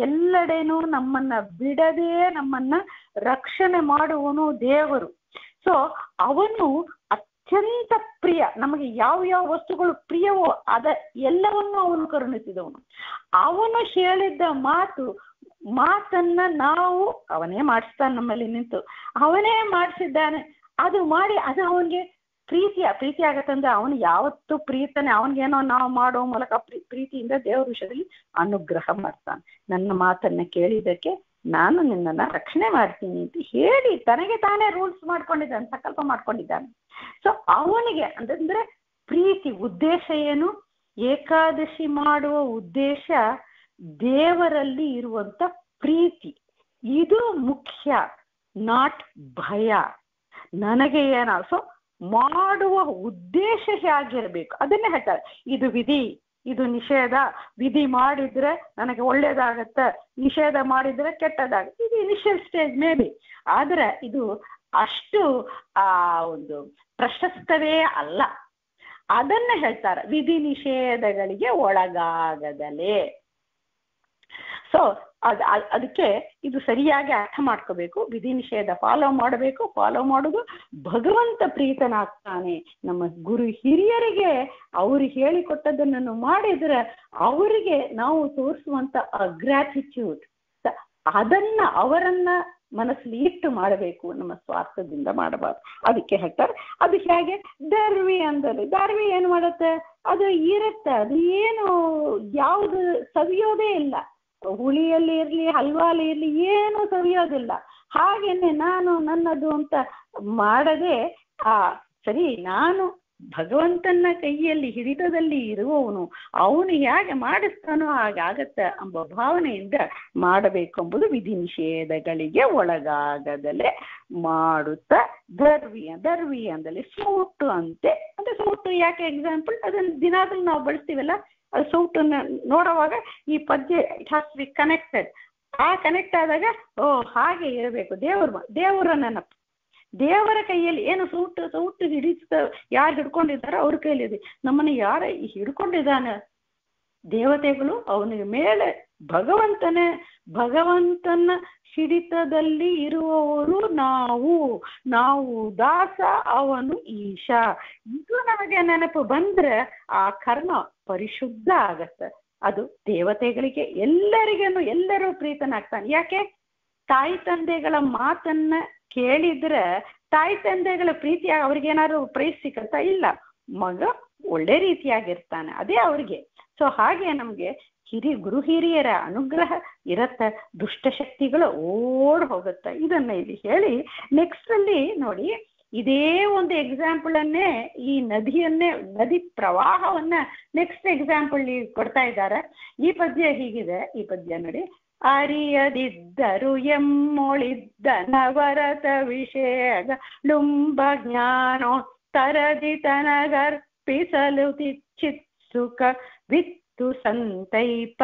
ಎಲ್ಲೆಡೆನೂ ನಮ್ಮನ್ನ ಬಿಡದೆ ನಮ್ಮನ್ನ ರಕ್ಷಣೆ ಮಾಡುವನು ದೇವರು. ಸೊ ಅವನು ಅತ್ಯಂತ ಪ್ರಿಯ, ನಮಗೆ ಯಾವ ವಸ್ತುಗಳು ಪ್ರಿಯವೋ ಎಲ್ಲವನ್ನು ಅವನು ಕರುಣಿಸಿದವನು. ಅವನು ಹೇಳಿದ್ದ ಮಾತನ್ನ ನಾವು, ಅವನೇ ಮಾಡಿಸ್ತಾನೆ ನಮ್ಮಲ್ಲಿ ನಿಂತು, ಅವನೇ ಮಾಡಿಸಿದ್ದಾನೆ. ಅದು ಮಾಡಿ ಅದು ಅವನಿಗೆ ಪ್ರೀತಿ ಆಗತ್ತಂದ್ರೆ ಅವನು ಯಾವತ್ತೂ ಪ್ರೀತನೆ. ಅವನಿಗೇನೋ ನಾವು ಮಾಡೋ ಮೂಲಕ ಪ್ರೀತಿಯಿಂದ ದೇವರ ವಿಷಯದಲ್ಲಿ ಅನುಗ್ರಹ ಮಾಡ್ತಾನೆ. ನನ್ನ ಮಾತನ್ನ ಕೇಳಿದ್ದಕ್ಕೆ ನಾನು ನಿನ್ನನ್ನ ರಕ್ಷಣೆ ಮಾಡ್ತೀನಿ ಅಂತ ಹೇಳಿ ತನಗೆ ತಾನೇ ರೂಲ್ಸ್ ಮಾಡ್ಕೊಂಡಿದ್ದಾನೆ, ಸಂಕಲ್ಪ ಮಾಡ್ಕೊಂಡಿದ್ದಾನೆ. ಸೊ ಅವನಿಗೆ ಅಂತಂದ್ರೆ ಪ್ರೀತಿ ಉದ್ದೇಶ ಏನು? ಏಕಾದಶಿ ಮಾಡುವ ಉದ್ದೇಶ ದೇವರಲ್ಲಿ ಇರುವಂತ ಪ್ರೀತಿ, ಇದು ಮುಖ್ಯ, ನಾಟ್ ಭಯ. ನನಗೆ ಸೊ ಮಾಡುವ ಉದ್ದೇಶ ಹೇಗಿರ್ಬೇಕು ಅದನ್ನೇ ಹೇಳ್ತಾರೆ. ಇದು ವಿಧಿ, ಇದು ನಿಷೇಧ. ವಿಧಿ ಮಾಡಿದ್ರೆ ನನಗೆ ಒಳ್ಳೇದಾಗತ್ತೆ, ನಿಷೇಧ ಮಾಡಿದ್ರೆ ಕೆಟ್ಟದಾಗತ್ತೆ. ಇದು ಇನಿಷಿಯಲ್ ಸ್ಟೇಜ್ ಮೇ ಬಿ, ಆದ್ರೆ ಇದು ಅಷ್ಟು ಒಂದು ಪ್ರಶಸ್ತವೇ ಅಲ್ಲ. ಅದನ್ನ ಹೇಳ್ತಾರೆ, ವಿಧಿ ನಿಷೇಧಗಳಿಗೆ ಒಳಗಾಗದಲೇ. ಸೊ ಅದಕ್ಕೆ ಇದು ಸರಿಯಾಗಿ ಅರ್ಥ ಮಾಡ್ಕೋಬೇಕು. ವಿಧಿ ನಿಷೇಧ ಫಾಲೋ ಮಾಡಬೇಕು. ಫಾಲೋ ಮಾಡೋದು ಭಗವಂತ ಪ್ರೀತನಾಗ್ತಾನೆ. ನಮ್ಮ ಗುರು ಹಿರಿಯರಿಗೆ ಅವರು ಹೇಳಿಕೊಟ್ಟದನ್ನು ಮಾಡಿದ್ರೆ ಅವರಿಗೆ ನಾವು ತೋರಿಸುವಂತ ಗ್ರಾಟಿಟ್ಯೂಡ್, ಅದನ್ನ ಅವರನ್ನ ಮನಸ್ಸಲ್ಲಿ ಇಟ್ಟು ಮಾಡಬೇಕು, ನಮ್ಮ ಸ್ವಾರ್ಥದಿಂದ ಮಾಡಬಾರ್ದು. ಅದಕ್ಕೆ ಹೇಳ್ತಾರೆ ಅದು ಹೇಗೆ ದರ್ವಿ ಅಂದರೆ, ದರ್ವಿ ಏನು ಮಾಡುತ್ತೆ, ಅದು ಇರುತ್ತೆ, ಅದು ಏನು ಯಾವುದು ಸವಿಯೋದೇ ಇಲ್ಲ. ಹುಳಿಯಲ್ಲಿ ಇರ್ಲಿ ಹಲ್ವಾಲಿ ಇರ್ಲಿ ಏನು ಸವಿಯೋದಿಲ್ಲ. ಹಾಗೇನೆ ನಾನು ನನ್ನದು ಅಂತ ಮಾಡದೆ ಸರಿ ನಾನು ಭಗವಂತನ ಕೈಯಲ್ಲಿ ಹಿಡಿತದಲ್ಲಿ ಇರುವವನು, ಅವನು ಹೇಗೆ ಮಾಡಿಸ್ತಾನೋ ಹಾಗಾಗತ್ತೆ ಎಂಬ ಭಾವನೆಯಿಂದ ಮಾಡಬೇಕು ಎಂಬುದು ವಿಧಿ ನಿಷೇಧಗಳಿಗೆ ಒಳಗಾಗದಲೇ ಮಾಡುತ್ತಾ ದರ್ವಿ ಅಂದಲ್ಲಿ ಸೌಟು ಅಂತೆ. ಅಂದ್ರೆ ಸೌಟು ಯಾಕೆ ಎಕ್ಸಾಂಪಲ್, ಅದನ್ನ ದಿನಾದ್ರೂ ನಾವು ಬಳಸ್ತೀವಲ್ಲ, ಅದು ಸೌಟನ್ನ ನೋಡುವಾಗ ಈ ಪದ್ಯ ಇಟ್ ಹ್ಯಾಸ್ ಬಿ ಕನೆಕ್ಟೆಡ್. ಆ ಕನೆಕ್ಟ್ ಆದಾಗ ಹಾಗೆ ಇರಬೇಕು. ದೇವರ ನೆನಪು, ದೇವರ ಕೈಯಲ್ಲಿ ಏನು ಸೌಟು ಯಾರು ಹಿಡ್ಕೊಂಡಿದ್ದಾರೋ ಅವ್ರ ಕೈಯಲ್ಲಿ ಇದೆ. ನಮ್ಮನ್ನು ಯಾರ ಹಿಡ್ಕೊಂಡಿದ್ದಾನೆ? ದೇವತೆಗಳು, ಅವನಿಗೆ ಮೇಲೆ ಭಗವಂತನ ಹಿಡಿತದಲ್ಲಿ ಇರುವವರು ನಾವು ದಾಸ, ಅವನು ಈಶ. ಇದು ನಮಗೆ ನೆನಪು ಬಂದ್ರೆ ಆ ಕರ್ಮ ಪರಿಶುದ್ಧ ಆಗತ್ತೆ. ಅದು ದೇವತೆಗಳಿಗೆ ಎಲ್ಲರೂ ಪ್ರೀತನಾಗ್ತಾನೆ. ಯಾಕೆ? ತಾಯಿ ತಂದೆಗಳ ಮಾತನ್ನ ಕೇಳಿದ್ರೆ ತಾಯಿ ತಂದೆಗಳ ಪ್ರೀತಿ ಅವ್ರಿಗೇನಾದ್ರು ಪ್ರೈಸ್ ಸಿಕ್ಕತ್ತಾ? ಇಲ್ಲ. ಮಗ ಒಳ್ಳೆ ರೀತಿಯಾಗಿರ್ತಾನೆ, ಅದೇ ಅವ್ರಿಗೆ. ಸೊ ಹಾಗೆ ನಮ್ಗೆ ಗುರು ಹಿರಿಯರ ಅನುಗ್ರಹ ಇರತ್ತ, ದುಷ್ಟಶಕ್ತಿಗಳು ಓಡ್ ಹೋಗುತ್ತೆ. ಇದನ್ನ ಇಲ್ಲಿ ಹೇಳಿ ನೆಕ್ಸ್ಟ್ ಅಲ್ಲಿ ನೋಡಿ, ಇದೇ ಒಂದು ಎಕ್ಸಾಂಪಲ್ ಅನ್ನೇ, ಈ ನದಿ ಪ್ರವಾಹವನ್ನ ನೆಕ್ಸ್ಟ್ ಎಕ್ಸಾಂಪಲ್ ಕೊಡ್ತಾ ಇದ್ದಾರೆ. ಈ ಪದ್ಯ ಹೀಗಿದೆ. ಈ ಪದ್ಯ ನೋಡಿ, ಅರಿಯದಿದ್ದರು ಎಮ್ಮೊಳಿದ್ದ ನವರತ ವಿಷಯ ಲುಂಬ ಜ್ಞಾನೋ ತರದಿ ತನಗರ್ಪಿಸಲು ಚಿತ್ಸುಕ ವಿತ್ತು ಸಂತೈಪ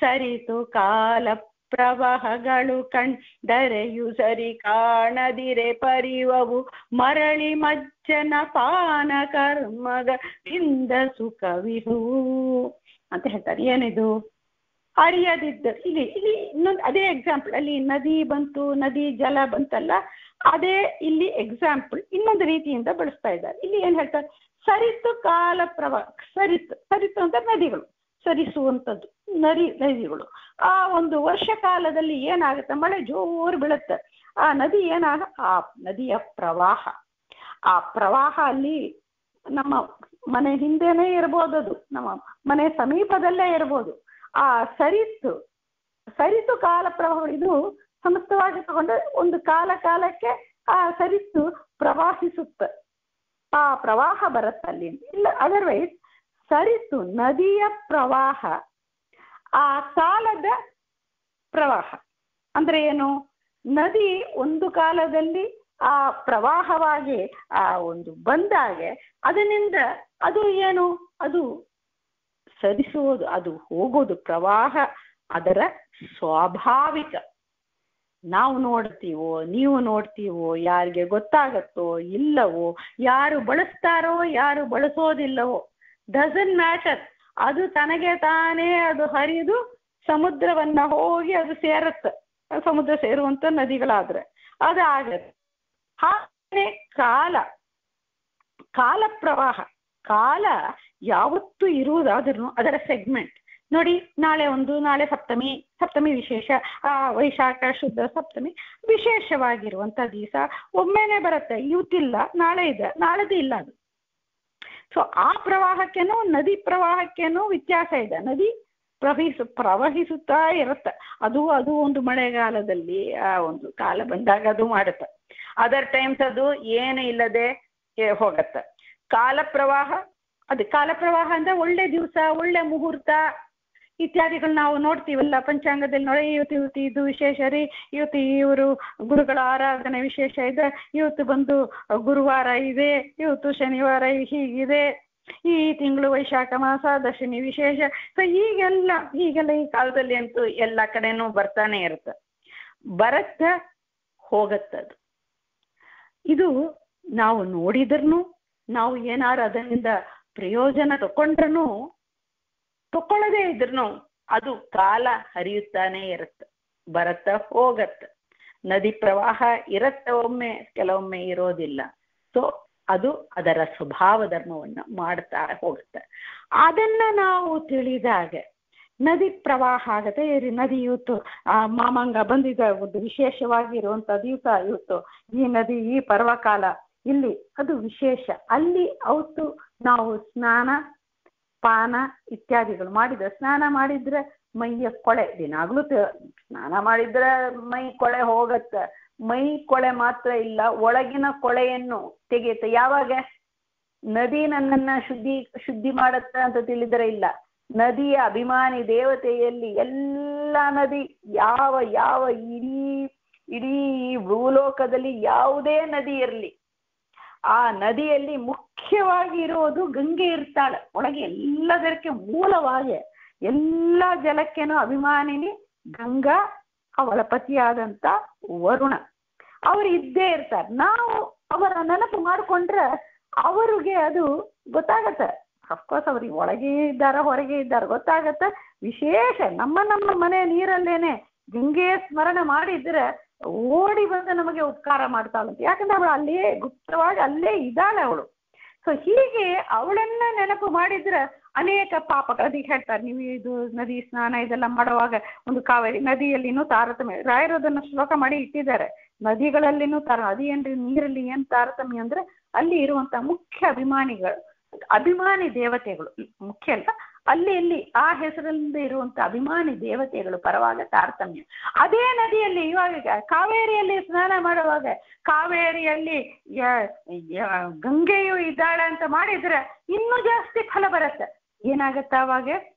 ಸರಿತು ಕಾಲ ಪ್ರವಾಹಗಳು ಕಂಡರೆಯು ಸರಿ ಕಾಣದಿರೆ ಪರಿವವು ಮರಳಿ ಮಜ್ಜನ ಪಾನ ಕರ್ಮಗಳಿಂದ ಸುಖವಿಹು ಅಂತ ಹೇಳ್ತಾರೆ. ಏನಿದು? ಅರಿಯದಿದ್ದರು. ಇಲ್ಲಿ ಇನ್ನೊಂದು ಅದೇ ಎಕ್ಸಾಂಪಲ್, ಅಲ್ಲಿ ನದಿ ಬಂತು, ನದಿ ಜಲ ಬಂತಲ್ಲ, ಅದೇ ಇಲ್ಲಿ ಎಕ್ಸಾಂಪಲ್ ಇನ್ನೊಂದು ರೀತಿಯಿಂದ ಬಳಸ್ತಾ ಇದ್ದಾರೆ. ಇಲ್ಲಿ ಏನ್ ಹೇಳ್ತಾರೆ? ಸರಿತು ಕಾಲ ಪ್ರವಾಹ. ಸರಿತು ಅಂತ ನದಿಗಳು, ಸರಿಸುವಂಥದ್ದು ನದಿಗಳು. ಆ ಒಂದು ವರ್ಷ ಕಾಲದಲ್ಲಿ ಏನಾಗುತ್ತೆ, ಮಳೆ ಜೋರು ಬೀಳುತ್ತೆ. ಆ ನದಿ ಆ ನದಿಯ ಪ್ರವಾಹ, ಆ ಪ್ರವಾಹ ಅಲ್ಲಿ ನಮ್ಮ ಮನೆ ಹಿಂದೆನೇ ಇರ್ಬೋದು, ಅದು ನಮ್ಮ ಮನೆ ಸಮೀಪದಲ್ಲೇ ಇರ್ಬೋದು. ಆ ಸರಿತು ಕಾಲ ಪ್ರವಾಹ, ಇದು ಸಮಸ್ತವಾಗಿ ತಗೊಂಡ್ರೆ ಒಂದು ಕಾಲಕ್ಕೆ ಆ ಸರಿತು ಪ್ರವಾಹಿಸುತ್ತೆ, ಆ ಪ್ರವಾಹ ಬರುತ್ತೆ ಅಲ್ಲಿ. ಇಲ್ಲ ಅದರ್ವೈಸ್ ಸರಿತು ನದಿಯ ಪ್ರವಾಹ, ಆ ಕಾಲದ ಪ್ರವಾಹ ಅಂದ್ರೆ ಏನು? ನದಿ ಒಂದು ಕಾಲದಲ್ಲಿ ಆ ಪ್ರವಾಹವಾಗಿ ಆ ಒಂದು ಬಂದಾಗೆ ಅದರಿಂದ ಅದು ಏನು, ಅದು ಸರಿಸೋದು, ಅದು ಹೋಗೋದು ಪ್ರವಾಹ ಅದರ ಸ್ವಾಭಾವಿಕ. ನಾವು ನೋಡ್ತೀವೋ ನೀವು ನೋಡ್ತೀವೋ, ಯಾರಿಗೆ ಗೊತ್ತಾಗತ್ತೋ ಇಲ್ಲವೋ, ಯಾರು ಬಳಸ್ತಾರೋ ಯಾರು ಬಳಸೋದಿಲ್ಲವೋ, ಡಸಂಟ್ ಮ್ಯಾಟರ್. ಅದು ತನಗೆ ತಾನೇ ಅದು ಹರಿದು ಸಮುದ್ರವನ್ನ ಹೋಗಿ ಅದು ಸೇರತ್ತೆ. ಸಮುದ್ರ ಸೇರುವಂತ ನದಿಗಳಾದ್ರೆ ಅದು ಆಗತ್ತೆ. ಹಾಗೆ ಕಾಲ ಪ್ರವಾಹ, ಕಾಲ ಯಾವತ್ತೂ ಇರುವುದಾದ್ರೂ ಅದರ ಸೆಗ್ಮೆಂಟ್ ನೋಡಿ. ನಾಳೆ ಸಪ್ತಮಿ ವಿಶೇಷ, ವೈಶಾಖ ಶುದ್ಧ ಸಪ್ತಮಿ ವಿಶೇಷವಾಗಿರುವಂತ ದಿವಸ ಒಮ್ಮೆನೆ ಬರುತ್ತೆ. ಇವತ್ತಿಲ್ಲ ನಾಳೆ ಇದೆ, ನಾಳೆದು ಇಲ್ಲ ಅದು. ಸೊ ಆ ಪ್ರವಾಹಕ್ಕೇನೋ ನದಿ ಪ್ರವಾಹಕ್ಕೇನೋ ವ್ಯತ್ಯಾಸ ಇದೆ. ನದಿ ಪ್ರವಹಿಸುತ್ತಾ ಇರುತ್ತೆ. ಅದು ಒಂದು ಮಳೆಗಾಲದಲ್ಲಿ ಒಂದು ಕಾಲ ಬಂದಾಗ ಅದು ಮಾಡುತ್ತೆ. ಅದರ್ ಟೈಮ್ಸ್ ಅದು ಏನು ಇಲ್ಲದೆ ಹೋಗತ್ತೆ. ಕಾಲ ಪ್ರವಾಹ ಅಂದ್ರೆ ಒಳ್ಳೆ ದಿವಸ, ಒಳ್ಳೆ ಮುಹೂರ್ತ ಇತ್ಯಾದಿಗಳು ನಾವು ನೋಡ್ತೀವಲ್ಲ ಪಂಚಾಂಗದಲ್ಲಿ. ನೋಡಿ, ಇವತ್ತು ಇದು ವಿಶೇಷ ರೀ, ಇವತ್ತು ಇವರು ಗುರುಗಳ ಆರಾಧನೆ ವಿಶೇಷ ಇದೆ, ಇವತ್ತು ಬಂದು ಗುರುವಾರ ಇದೆ, ಇವತ್ತು ಶನಿವಾರ ಹೀಗಿದೆ, ಈ ತಿಂಗಳು ವೈಶಾಖ ಮಾಸ ದಶಮಿ ವಿಶೇಷ. ಸೊ ಹೀಗೆಲ್ಲ ಈ ಕಾಲದಲ್ಲಿ ಅಂತೂ ಎಲ್ಲ ಕಡೆನೂ ಬರ್ತಾನೆ ಇರುತ್ತೆ. ಹೋಗತ್ತದು. ಇದು ನಾವು ನೋಡಿದ್ರೂ, ನಾವು ಏನಾರು ಅದರಿಂದ ಪ್ರಯೋಜನ ತಕೊಳ್ಳದೇ ಇದ್ರೂ ಅದು ಕಾಲ ಹರಿಯುತ್ತಾನೆ ಇರುತ್ತೆ, ಹೋಗತ್ತೆ. ನದಿ ಪ್ರವಾಹ ಇರತ್ತೆ, ಒಮ್ಮೆ ಕೆಲವೊಮ್ಮೆ ಇರೋದಿಲ್ಲ. ಸೊ ಅದು ಅದರ ಸ್ವಭಾವ ಧರ್ಮವನ್ನ ಮಾಡ್ತಾ ಹೋಗುತ್ತೆ. ಅದನ್ನ ನಾವು ತಿಳಿದಾಗ ನದಿ ಪ್ರವಾಹ ಆಗತ್ತೆ. ನದಿ ಇವತ್ತು ಮಾಮಾಂಗ ಬಂದಿದ್ದ ಒಂದು ವಿಶೇಷವಾಗಿರುವಂತ ದಿವಸ ಇವತ್ತು. ಈ ನದಿ, ಈ ಪರ್ವಕಾಲ ಇಲ್ಲಿ ಅದು ವಿಶೇಷ. ಅಲ್ಲಿ ಅವತ್ತು ನಾವು ಸ್ನಾನ ಪಾನ ಇತ್ಯಾದಿಗಳು ಸ್ನಾನ ಮಾಡಿದ್ರೆ ಮೈಯ ಕೊಳೆ, ದಿನಾಗ್ಲೂ ಸ್ನಾನ ಮಾಡಿದ್ರೆ ಮೈ ಕೊಳೆ ಹೋಗತ್ತೆ. ಮೈ ಕೊಳೆ ಮಾತ್ರ ಇಲ್ಲ, ಒಳಗಿನ ಕೊಳೆಯನ್ನು ತೆಗೆಯುತ್ತೆ. ಯಾವಾಗ ನದಿ ನನ್ನನ್ನ ಶುದ್ಧಿ ಮಾಡತ್ತ ಅಂತ ತಿಳಿದರೆ ಇಲ್ಲ. ನದಿಯ ಅಭಿಮಾನಿ ದೇವತೆಯಲ್ಲಿ ಎಲ್ಲ ನದಿ ಯಾವ ಇಡೀ ಭೂಲೋಕದಲ್ಲಿ ಯಾವುದೇ ನದಿ ಇರಲಿ, ಆ ನದಿಯಲ್ಲಿ ಮುಖ್ಯವಾಗಿ ಇರೋದು ಗಂಗೆ ಇರ್ತಾಳೆ. ಒಳಗೆ ಎಲ್ಲದಕ್ಕೆ ಮೂಲವಾಗಿ ಎಲ್ಲ ಜಲಕ್ಕೇನೋ ಅಭಿಮಾನಿನಿ ಗಂಗಾ, ಅವಳ ಪತಿಯಾದಂತ ವರುಣ, ಅವರು ಇದ್ದೇ ಇರ್ತಾರೆ. ನಾವು ಅವರ ನೆನಪು ಮಾಡಿಕೊಂಡ್ರೆ ಅವರಿಗೆ ಅದು ಗೊತ್ತಾಗತ್ತೆ. ಅಫ್ಕೋರ್ಸ್ ಅವ್ರಿಗೆ ಒಳಗೆ ಇದ್ದಾರ ಹೊರಗೆ ಇದ್ದಾರೆ ಗೊತ್ತಾಗತ್ತೆ. ವಿಶೇಷ ನಮ್ಮ ಮನೆ ನೀರಲ್ಲೇನೆ ಗಂಗೆಯ ಸ್ಮರಣೆ ಮಾಡಿದ್ರೆ ಓಡಿ ಬಂದು ನಮಗೆ ಉಪಕಾರ ಮಾಡ್ತಾಳಂತೆ. ಯಾಕಂದ್ರೆ ಅವಳು ಅಲ್ಲೇ ಗುಪ್ತವಾಗಿ ಅಲ್ಲೇ ಇದ್ದಾಳೆ ಅವಳು. ಸೊ ಹೀಗೆ ಅವಳನ್ನ ನೆನಪು ಮಾಡಿದ್ರೆ ಅನೇಕ ಪಾಪಗಳು, ಅದಕ್ಕೆ ಹೇಳ್ತಾರೆ ನೀವು ಇದು ನದಿ ಸ್ನಾನ ಇದೆಲ್ಲ ಮಾಡುವಾಗ ಒಂದು ಕಾವೇರಿ ನದಿಯಲ್ಲಿನೂ ತಾರತಮ್ಯ, ರಾಯರೋದನ್ನ ಶ್ಲೋಕ ಮಾಡಿ ಇಟ್ಟಿದ್ದಾರೆ. ನದಿಗಳಲ್ಲಿನೂ ಅದೇನ್ರಿ ನೀರಲ್ಲಿ ಏನ್ ತಾರತಮ್ಯ ಅಂದ್ರೆ ಅಲ್ಲಿ ಇರುವಂತ ಮುಖ್ಯ ಅಭಿಮಾನಿ ದೇವತೆಗಳು, ಮುಖ್ಯ ಅಲ್ಲ, ಅಲ್ಲಿ ಆ ಹೆಸರಿಂದ ಇರುವಂತ ಅಭಿಮಾನಿ ದೇವತೆಗಳು ಪರವಾಗ ತಾರತಮ್ಯ. ಅದೇ ನದಿಯಲ್ಲಿ ಇವಾಗ ಕಾವೇರಿಯಲ್ಲಿ ಸ್ನಾನ ಮಾಡುವಾಗ ಕಾವೇರಿಯಲ್ಲಿ ಗಂಗೆಯು ಇದ್ದಾಳೆ ಅಂತ ಮಾಡಿದ್ರೆ ಇನ್ನೂ ಜಾಸ್ತಿ ಫಲ ಬರುತ್ತೆ. ಏನಾಗತ್ತ ಅವಾಗ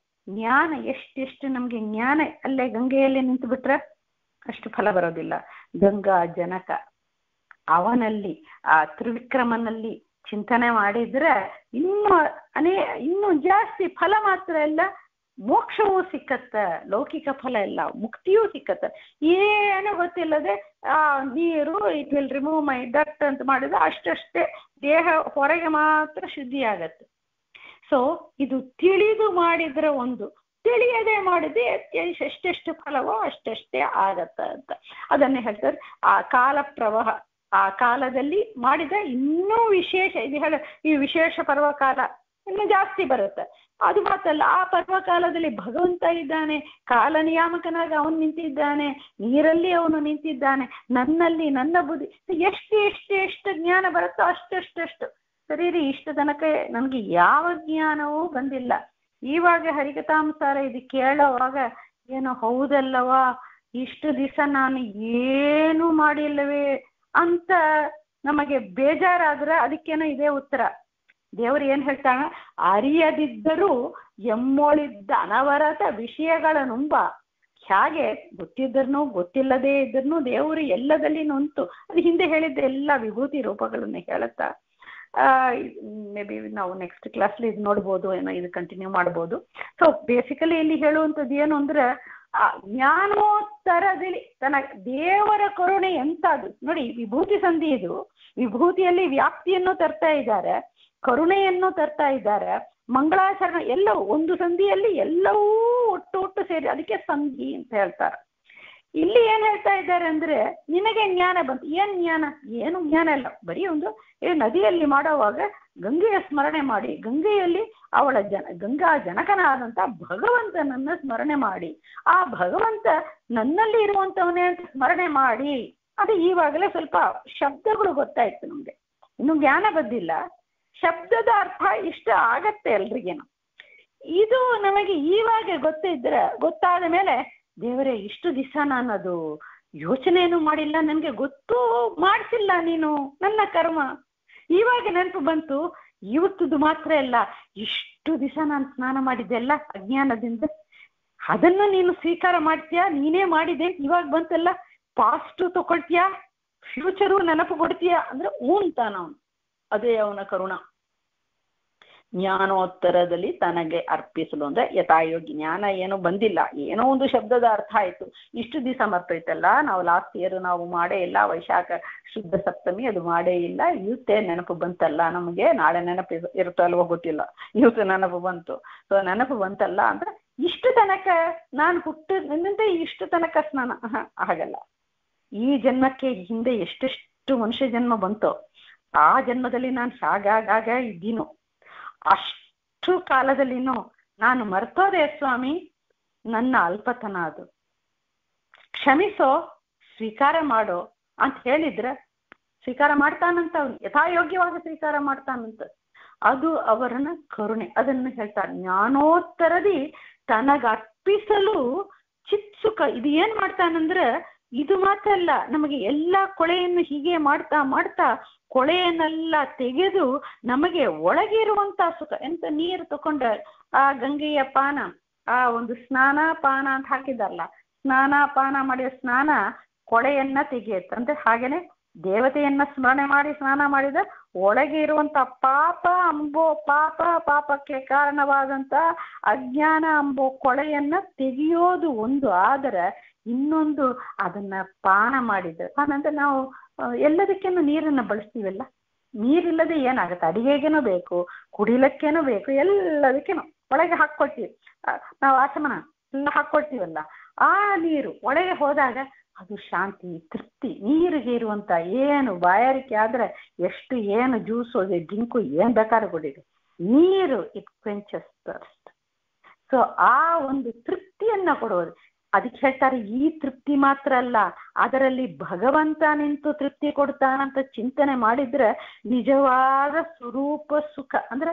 ಜ್ಞಾನ, ಎಷ್ಟು ನಮ್ಗೆ ಜ್ಞಾನ ಅಲ್ಲೇ ಗಂಗೆಯಲ್ಲಿ ನಿಂತು ಬಿಟ್ರೆ ಅಷ್ಟು ಫಲ ಬರೋದಿಲ್ಲ. ಗಂಗಾ ಜನಕ ಅವನಲ್ಲಿ ಆ ತ್ರಿವಿಕ್ರಮನಲ್ಲಿ ಚಿಂತನೆ ಮಾಡಿದ್ರೆ ಇನ್ನೂ ಜಾಸ್ತಿ ಫಲ ಮಾತ್ರ ಎಲ್ಲ, ಮೋಕ್ಷವೂ ಸಿಕ್ಕತ್ತ, ಲೌಕಿಕ ಫಲ ಎಲ್ಲ, ಮುಕ್ತಿಯೂ ಸಿಕ್ಕತ್ತ. ಏನು ಗೊತ್ತಿಲ್ಲದೆ ನೀರು ಇಟ್ ವಿಲ್ ರಿಮೂವ್ ಮೈ ಡಟ್ ಅಂತ ಮಾಡಿದ್ರೆ ಅಷ್ಟೇ ದೇಹ ಹೊರಗೆ ಮಾತ್ರ ಶುದ್ಧಿ ಆಗತ್ತೆ. ಸೊ ಇದು ತಿಳಿದು ಮಾಡಿದ್ರೆ ಒಂದು, ತಿಳಿಯದೆ ಮಾಡಿದ್ರೆ ಎಷ್ಟೆಷ್ಟು ಫಲವೋ ಅಷ್ಟೇ ಆಗತ್ತ ಅಂತ ಅದನ್ನೇ ಹೇಳ್ತಾರೆ. ಆ ಕಾಲ ಪ್ರವಾಹ, ಆ ಕಾಲದಲ್ಲಿ ಮಾಡಿದ ಇನ್ನೂ ವಿಶೇಷ, ಇದು ಈ ವಿಶೇಷ ಪರ್ವಕಾಲ ಇನ್ನು ಜಾಸ್ತಿ ಬರುತ್ತೆ. ಅದು ಮಾತ್ರಲ್ಲ, ಆ ಪರ್ವಕಾಲದಲ್ಲಿ ಭಗವಂತ ಇದ್ದಾನೆ, ಕಾಲ ನಿಯಾಮಕನಾಗಿ ಅವನು ನಿಂತಿದ್ದಾನೆ, ನೀರಲ್ಲಿ ಅವನು ನಿಂತಿದ್ದಾನೆ, ನನ್ನಲ್ಲಿ ನನ್ನ ಬುದ್ಧಿ ಎಷ್ಟು ಜ್ಞಾನ ಬರುತ್ತೋ ಅಷ್ಟಷ್ಟು. ಸರಿ ರೀ, ಇಷ್ಟು ತನಕ ನನಗೆ ಯಾವ ಜ್ಞಾನವೂ ಬಂದಿಲ್ಲ. ಇವಾಗ ಹರಿಕಥಾಂಸಾರ ಇದು ಕೇಳೋವಾಗ ಏನೋ ಹೌದಲ್ಲವಾ, ಇಷ್ಟು ದಿವಸ ನಾನು ಏನು ಮಾಡಿಲ್ಲವೇ ಅಂತ ನಮಗೆ ಬೇಜಾರಾದ್ರೆ ಅದಕ್ಕೇನೋ ಇದೇ ಉತ್ತರ. ದೇವರು ಏನ್ ಹೇಳ್ತಾನ, ಅರಿಯದಿದ್ದರೂ ಎಮ್ಮೊಳಿದ್ದ ಅನವರತ ವಿಷಯಗಳನ್ನುಂಬ. ಹಾಗೆ ಗೊತ್ತಿದ್ರೂ ಗೊತ್ತಿಲ್ಲದೇ ಇದ್ರೂ ದೇವರು ಎಲ್ಲದಲ್ಲಿ ನುಂತು, ಅದು ಹಿಂದೆ ಹೇಳಿದ್ದ ಎಲ್ಲ ವಿಭೂತಿ ರೂಪಗಳನ್ನು ಹೇಳುತ್ತಾ ಮೇ ಬಿ ನಾವು ನೆಕ್ಸ್ಟ್ ಕ್ಲಾಸ್ಲಿ ಇದು ನೋಡ್ಬೋದು ಏನೋ, ಇದು ಕಂಟಿನ್ಯೂ ಮಾಡ್ಬೋದು. ಸೊ ಬೇಸಿಕಲಿ ಇಲ್ಲಿ ಹೇಳುವಂಥದ್ದು ಏನು ಅಂದ್ರೆ, ಜ್ಞಾನೋತ್ತರದಲ್ಲಿ ತನ್ನ ದೇವರ ಕರುಣೆ ಎಂತದು ನೋಡಿ. ವಿಭೂತಿ ಸಂಧಿ ಇದು, ವಿಭೂತಿಯಲ್ಲಿ ವ್ಯಾಪ್ತಿಯನ್ನು ತರ್ತಾ ಇದ್ದಾರೆ, ಕರುಣೆಯನ್ನು ತರ್ತಾ ಇದ್ದಾರೆ, ಮಂಗಳಾಚರಣೆ ಎಲ್ಲವೂ ಒಂದು ಸಂಧಿಯಲ್ಲಿ ಎಲ್ಲವೂ ಒಟ್ಟು ಸೇರಿ, ಅದಕ್ಕೆ ಸಂಧಿ ಅಂತ ಹೇಳ್ತಾರೆ. ಇಲ್ಲಿ ಏನ್ ಹೇಳ್ತಾ ಇದ್ದಾರೆ ಅಂದ್ರೆ, ನಿನಗೆ ಜ್ಞಾನ ಬಂತು. ಏನ್ ಜ್ಞಾನ? ಏನು ಜ್ಞಾನ ಇಲ್ಲ, ಬರೀ ಒಂದು ನದಿಯಲ್ಲಿ ಮಾಡುವಾಗ ಗಂಗೆಯ ಸ್ಮರಣೆ ಮಾಡಿ, ಗಂಗೆಯಲ್ಲಿ ಅವಳ ಗಂಗಾ ಜನಕನಾದಂತ ಭಗವಂತನನ್ನ ಸ್ಮರಣೆ ಮಾಡಿ, ಆ ಭಗವಂತ ನನ್ನಲ್ಲಿ ಇರುವಂತವನೇ ಅಂತ ಸ್ಮರಣೆ ಮಾಡಿ. ಅದು ಈವಾಗಲೇ ಸ್ವಲ್ಪ ಶಬ್ದಗಳು ಗೊತ್ತಾಯ್ತು ನಮ್ಗೆ, ಇನ್ನು ಜ್ಞಾನ ಬಂದಿಲ್ಲ. ಶಬ್ದದ ಅರ್ಥ ಇಷ್ಟ ಆಗತ್ತೆ ಎಲ್ರಿಗೇನು. ಇದು ನಮಗೆ ಈವಾಗ ಗೊತ್ತಾದ ಮೇಲೆ, ದೇವರೇ ಇಷ್ಟು ದಿವಸ ನಾನು ಅದು ಯೋಚನೆಯನ್ನು ಮಾಡಿಲ್ಲ, ನನಗೆ ಗೊತ್ತು ಮಾಡಿಸಿಲ್ಲ ನೀನು, ನನ್ನ ಕರ್ಮ ಇವಾಗ ನೆನಪು ಬಂತು. ಇವತ್ತದು ಮಾತ್ರ ಇಲ್ಲ, ಇಷ್ಟು ದಿವಸ ನಾನು ಸ್ನಾನ ಮಾಡಿದ್ದೆಲ್ಲ ಅಜ್ಞಾನದಿಂದ, ಅದನ್ನು ನೀನು ಸ್ವೀಕಾರ ಮಾಡ್ತೀಯಾ, ನೀನೇ ಮಾಡಿದೆ, ಇವಾಗ ಬಂತಲ್ಲ, ಪಾಸ್ಟ್ ತಗೊಳ್ತೀಯಾ, ಫ್ಯೂಚರು ನೆನಪು ಕೊಡ್ತೀಯಾ ಅಂದ್ರೆ ಊಂತಾನ ಅವನು. ಅದೇ ಅವನ ಕರುಣ. ಜ್ಞಾನೋತ್ತರದಲ್ಲಿ ತನಗೆ ಅರ್ಪಿಸಲು ಅಂದ್ರೆ ಯಥಾಯೋಗಿ. ಜ್ಞಾನ ಏನೋ ಬಂದಿಲ್ಲ, ಏನೋ ಒಂದು ಶಬ್ದದ ಅರ್ಥ ಆಯ್ತು, ಇಷ್ಟು ದಿವಸ ಮರ್ತೋಯ್ತಲ್ಲ, ನಾವು ಲಾಸ್ಟ್ ಇಯರ್ ನಾವು ಮಾಡೇ ಇಲ್ಲ, ವೈಶಾಖ ಶುದ್ಧ ಸಪ್ತಮಿ ಅದು ಮಾಡೇ ಇಲ್ಲ, ಇವತ್ತೇ ನೆನಪು ಬಂತಲ್ಲ ನಮಗೆ, ನಾಳೆ ನೆನಪು ಇರುತ್ತೋ ಅಲ್ವೋ ಗೊತ್ತಿಲ್ಲ, ಇವತ್ತು ನೆನಪು ಬಂತು. ಸೊ ನೆನಪು ಬಂತಲ್ಲ ಅಂದ್ರೆ ಇಷ್ಟು ತನಕ ನಾನು ನಿನ್ನಂತೆ ಇಷ್ಟು ತನಕ ಸ್ನಾನ ಆಗಲ್ಲ. ಈ ಜನ್ಮಕ್ಕೆ ಹಿಂದೆ ಎಷ್ಟೆಷ್ಟು ಮನುಷ್ಯ ಜನ್ಮ ಬಂತೋ, ಆ ಜನ್ಮದಲ್ಲಿ ನಾನು ಸಾಗಾಗ ಇದ್ದೀನೋ, ಅಷ್ಟು ಕಾಲದಲ್ಲಿನೂ ನಾನು ಮರ್ತೋದೆ ಸ್ವಾಮಿ, ನನ್ನ ಅಲ್ಪತನ ಅದು, ಕ್ಷಮಿಸೋ, ಸ್ವೀಕಾರ ಮಾಡೋ ಅಂತ ಹೇಳಿದ್ರೆ ಸ್ವೀಕಾರ ಮಾಡ್ತಾನಂತ, ಅವನು ಯಥಾಯೋಗ್ಯವಾಗಿ ಸ್ವೀಕಾರ ಮಾಡ್ತಾನಂತ. ಅದು ಅವರನ್ನ ಕರುಣೆ. ಅದನ್ನು ಹೇಳ್ತಾರೆ, ಜ್ಞಾನೋತ್ತರದಿ ತನಗರ್ಪಿಸಲು ಚಿತ್ಸುಖ. ಇದು ಏನ್ ಮಾಡ್ತಾನಂದ್ರೆ, ಇದು ಮಾತ್ರ ಅಲ್ಲ, ನಮಗೆ ಎಲ್ಲ ಕೊಳೆಯನ್ನು ಹೀಗೆ ಮಾಡ್ತಾ ಮಾಡ್ತಾ ಕೊಳೆಯನ್ನೆಲ್ಲ ತೆಗೆದು ನಮಗೆ ಒಳಗೆ ಇರುವಂತ ಸುಖ. ಎಂತ ನೀರು ತಕೊಂಡ ಆ ಗಂಗೆಯ ಪಾನ, ಆ ಒಂದು ಸ್ನಾನ ಪಾನ ಅಂತ ಹಾಕಿದಾರಲ್ಲ, ಸ್ನಾನ ಪಾನ ಮಾಡಿದ ಸ್ನಾನ ಕೊಳೆಯನ್ನ ತೆಗೆಯುತ್ತೆ ಅಂದ್ರೆ, ಹಾಗೇನೆ ದೇವತೆಯನ್ನ ಸ್ಮರಣೆ ಮಾಡಿ ಸ್ನಾನ ಮಾಡಿದ ಒಳಗೆ ಇರುವಂತ ಪಾಪಕ್ಕೆ ಕಾರಣವಾದಂತ ಅಜ್ಞಾನ ಅಂಬೋ ಕೊಳೆಯನ್ನ ತೆಗೆಯೋದು ಒಂದು. ಆದರೆ ಇನ್ನೊಂದು ಅದನ್ನ ಪಾನ ಮಾಡಿದ ಪಾನ ಅಂದ್ರೆ, ನಾವು ಎಲ್ಲದಕ್ಕೇನು ನೀರನ್ನ ಬಳಸ್ತೀವಲ್ಲ, ನೀರಿಲ್ಲದೆ ಏನಾಗುತ್ತೆ? ಅಡಿಗೆಗೇನೂ ಬೇಕು, ಕುಡಿಲಕ್ಕೇನೂ ಬೇಕು, ಎಲ್ಲದಕ್ಕೇನು ಒಳಗೆ ಹಾಕ್ಕೊಳ್ತೀವಿ ನಾವು, ಆಚಮನ ಎಲ್ಲ ಹಾಕ್ಕೊಳ್ತೀವಲ್ಲ, ಆ ನೀರು ಒಳಗೆ ಹೋದಾಗ ಅದು ಶಾಂತಿ, ತೃಪ್ತಿ. ನೀರಿಗೆ ಇರುವಂತ ಏನು ಬಾಯಾರಿಕೆ ಆದ್ರೆ ಎಷ್ಟು ಏನು ಜ್ಯೂಸು ಡ್ರಿಂಕು ಏನ್ ಬೇಕಾದ್ರೂ ಕುಡೀರಿ, ನೀರು ಇಟ್ ಕ್ವೆಂಚಸ್ ಥರ್ಸ್ಟ್. ಸೊ ಆ ಒಂದು ತೃಪ್ತಿಯನ್ನ ಕೊಡೋದು. ಅದಕ್ಕೆ ಹೇಳ್ತಾರೆ, ಈ ತೃಪ್ತಿ ಮಾತ್ರ ಅಲ್ಲ, ಅದರಲ್ಲಿ ಭಗವಂತ ನಿಂತು ತೃಪ್ತಿ ಕೊಡ್ತಾನಂತ ಚಿಂತನೆ ಮಾಡಿದ್ರೆ ನಿಜವಾದ ಸ್ವರೂಪ ಸುಖ. ಅಂದ್ರೆ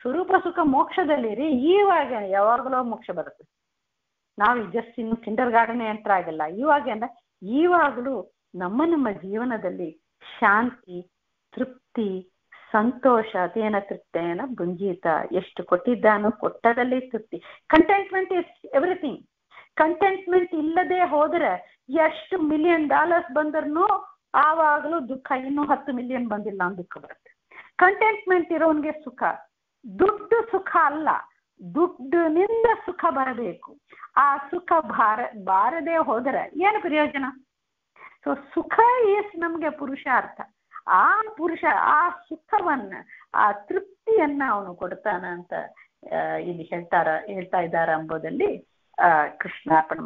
ಸ್ವರೂಪ ಸುಖ ಮೋಕ್ಷದಲ್ಲಿ ರೀ. ಇವಾಗ ಯಾವಾಗಲೂ ಮೋಕ್ಷ ಬರುತ್ತೆ, ನಾವು ಜಸ್ಟ್ ಇನ್ನು ಕಿಂಡರ್ ಗಾರ್ಡನ್ ಎಂಟರ್ ಆಗಲ್ಲ. ಇವಾಗಲೂ ನಮ್ಮ ಜೀವನದಲ್ಲಿ ಶಾಂತಿ, ತೃಪ್ತಿ, ಸಂತೋಷ, ಅದೇನ ತೃಪ್ತಿಯೇನ ಭುಂಜೀತ. ಎಷ್ಟು ಕೊಟ್ಟಿದ್ದಾನೋ ಕೊಟ್ಟದಲ್ಲಿ ತೃಪ್ತಿ. Contentment is everything. ಕಂಟೆಂಟ್ಮೆಂಟ್ ಇಲ್ಲದೆ ಹೋದ್ರೆ ಎಷ್ಟು $1 million ಬಂದ್ರೂ ಆವಾಗಲೂ ದುಃಖ. ಇನ್ನೂ 10 million ಬಂದಿಲ್ಲ ಅಂತ ದುಃಖ ಬರುತ್ತೆ. ಕಂಟೆಂಟ್ಮೆಂಟ್ ಇರೋನ್ಗೆ ಸುಖ. ದುಡ್ಡು ಸುಖ ಅಲ್ಲ, ದುಡ್ಡಿನಿಂದ ಸುಖ ಬರಬೇಕು. ಆ ಸುಖ ಬಾರದೆ ಹೋದರೆ ಏನು ಪ್ರಯೋಜನ? ಸೊ ಸುಖ ಈಸ್ ನಮ್ಗೆ ಪುರುಷಾರ್ಥ. ಆ ಸುಖವನ್ನ, ಆ ತೃಪ್ತಿಯನ್ನ ಅವನು ಕೊಡ್ತಾನ ಅಂತ ಇಲ್ಲಿ ಹೇಳ್ತಾ ಇದ್ದಾರೆ ಎಂಬುದಲ್ಲಿ ಕೃಷ್ಣಾರ್ಪಣ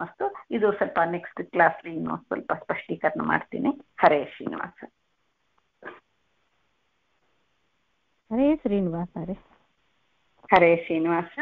ಮಸ್ತು. ಇದು ಸ್ವಲ್ಪ ನೆಕ್ಸ್ಟ್ ಕ್ಲಾಸ್ಲಿ ಇನ್ನೂ ಸ್ವಲ್ಪ ಸ್ಪಷ್ಟೀಕರಣ ಮಾಡ್ತೀನಿ. ಹರೇ ಶ್ರೀನಿವಾಸ. ಹರೇ ಶ್ರೀನಿವಾಸ. ಹರೇ ಶ್ರೀನಿವಾಸ.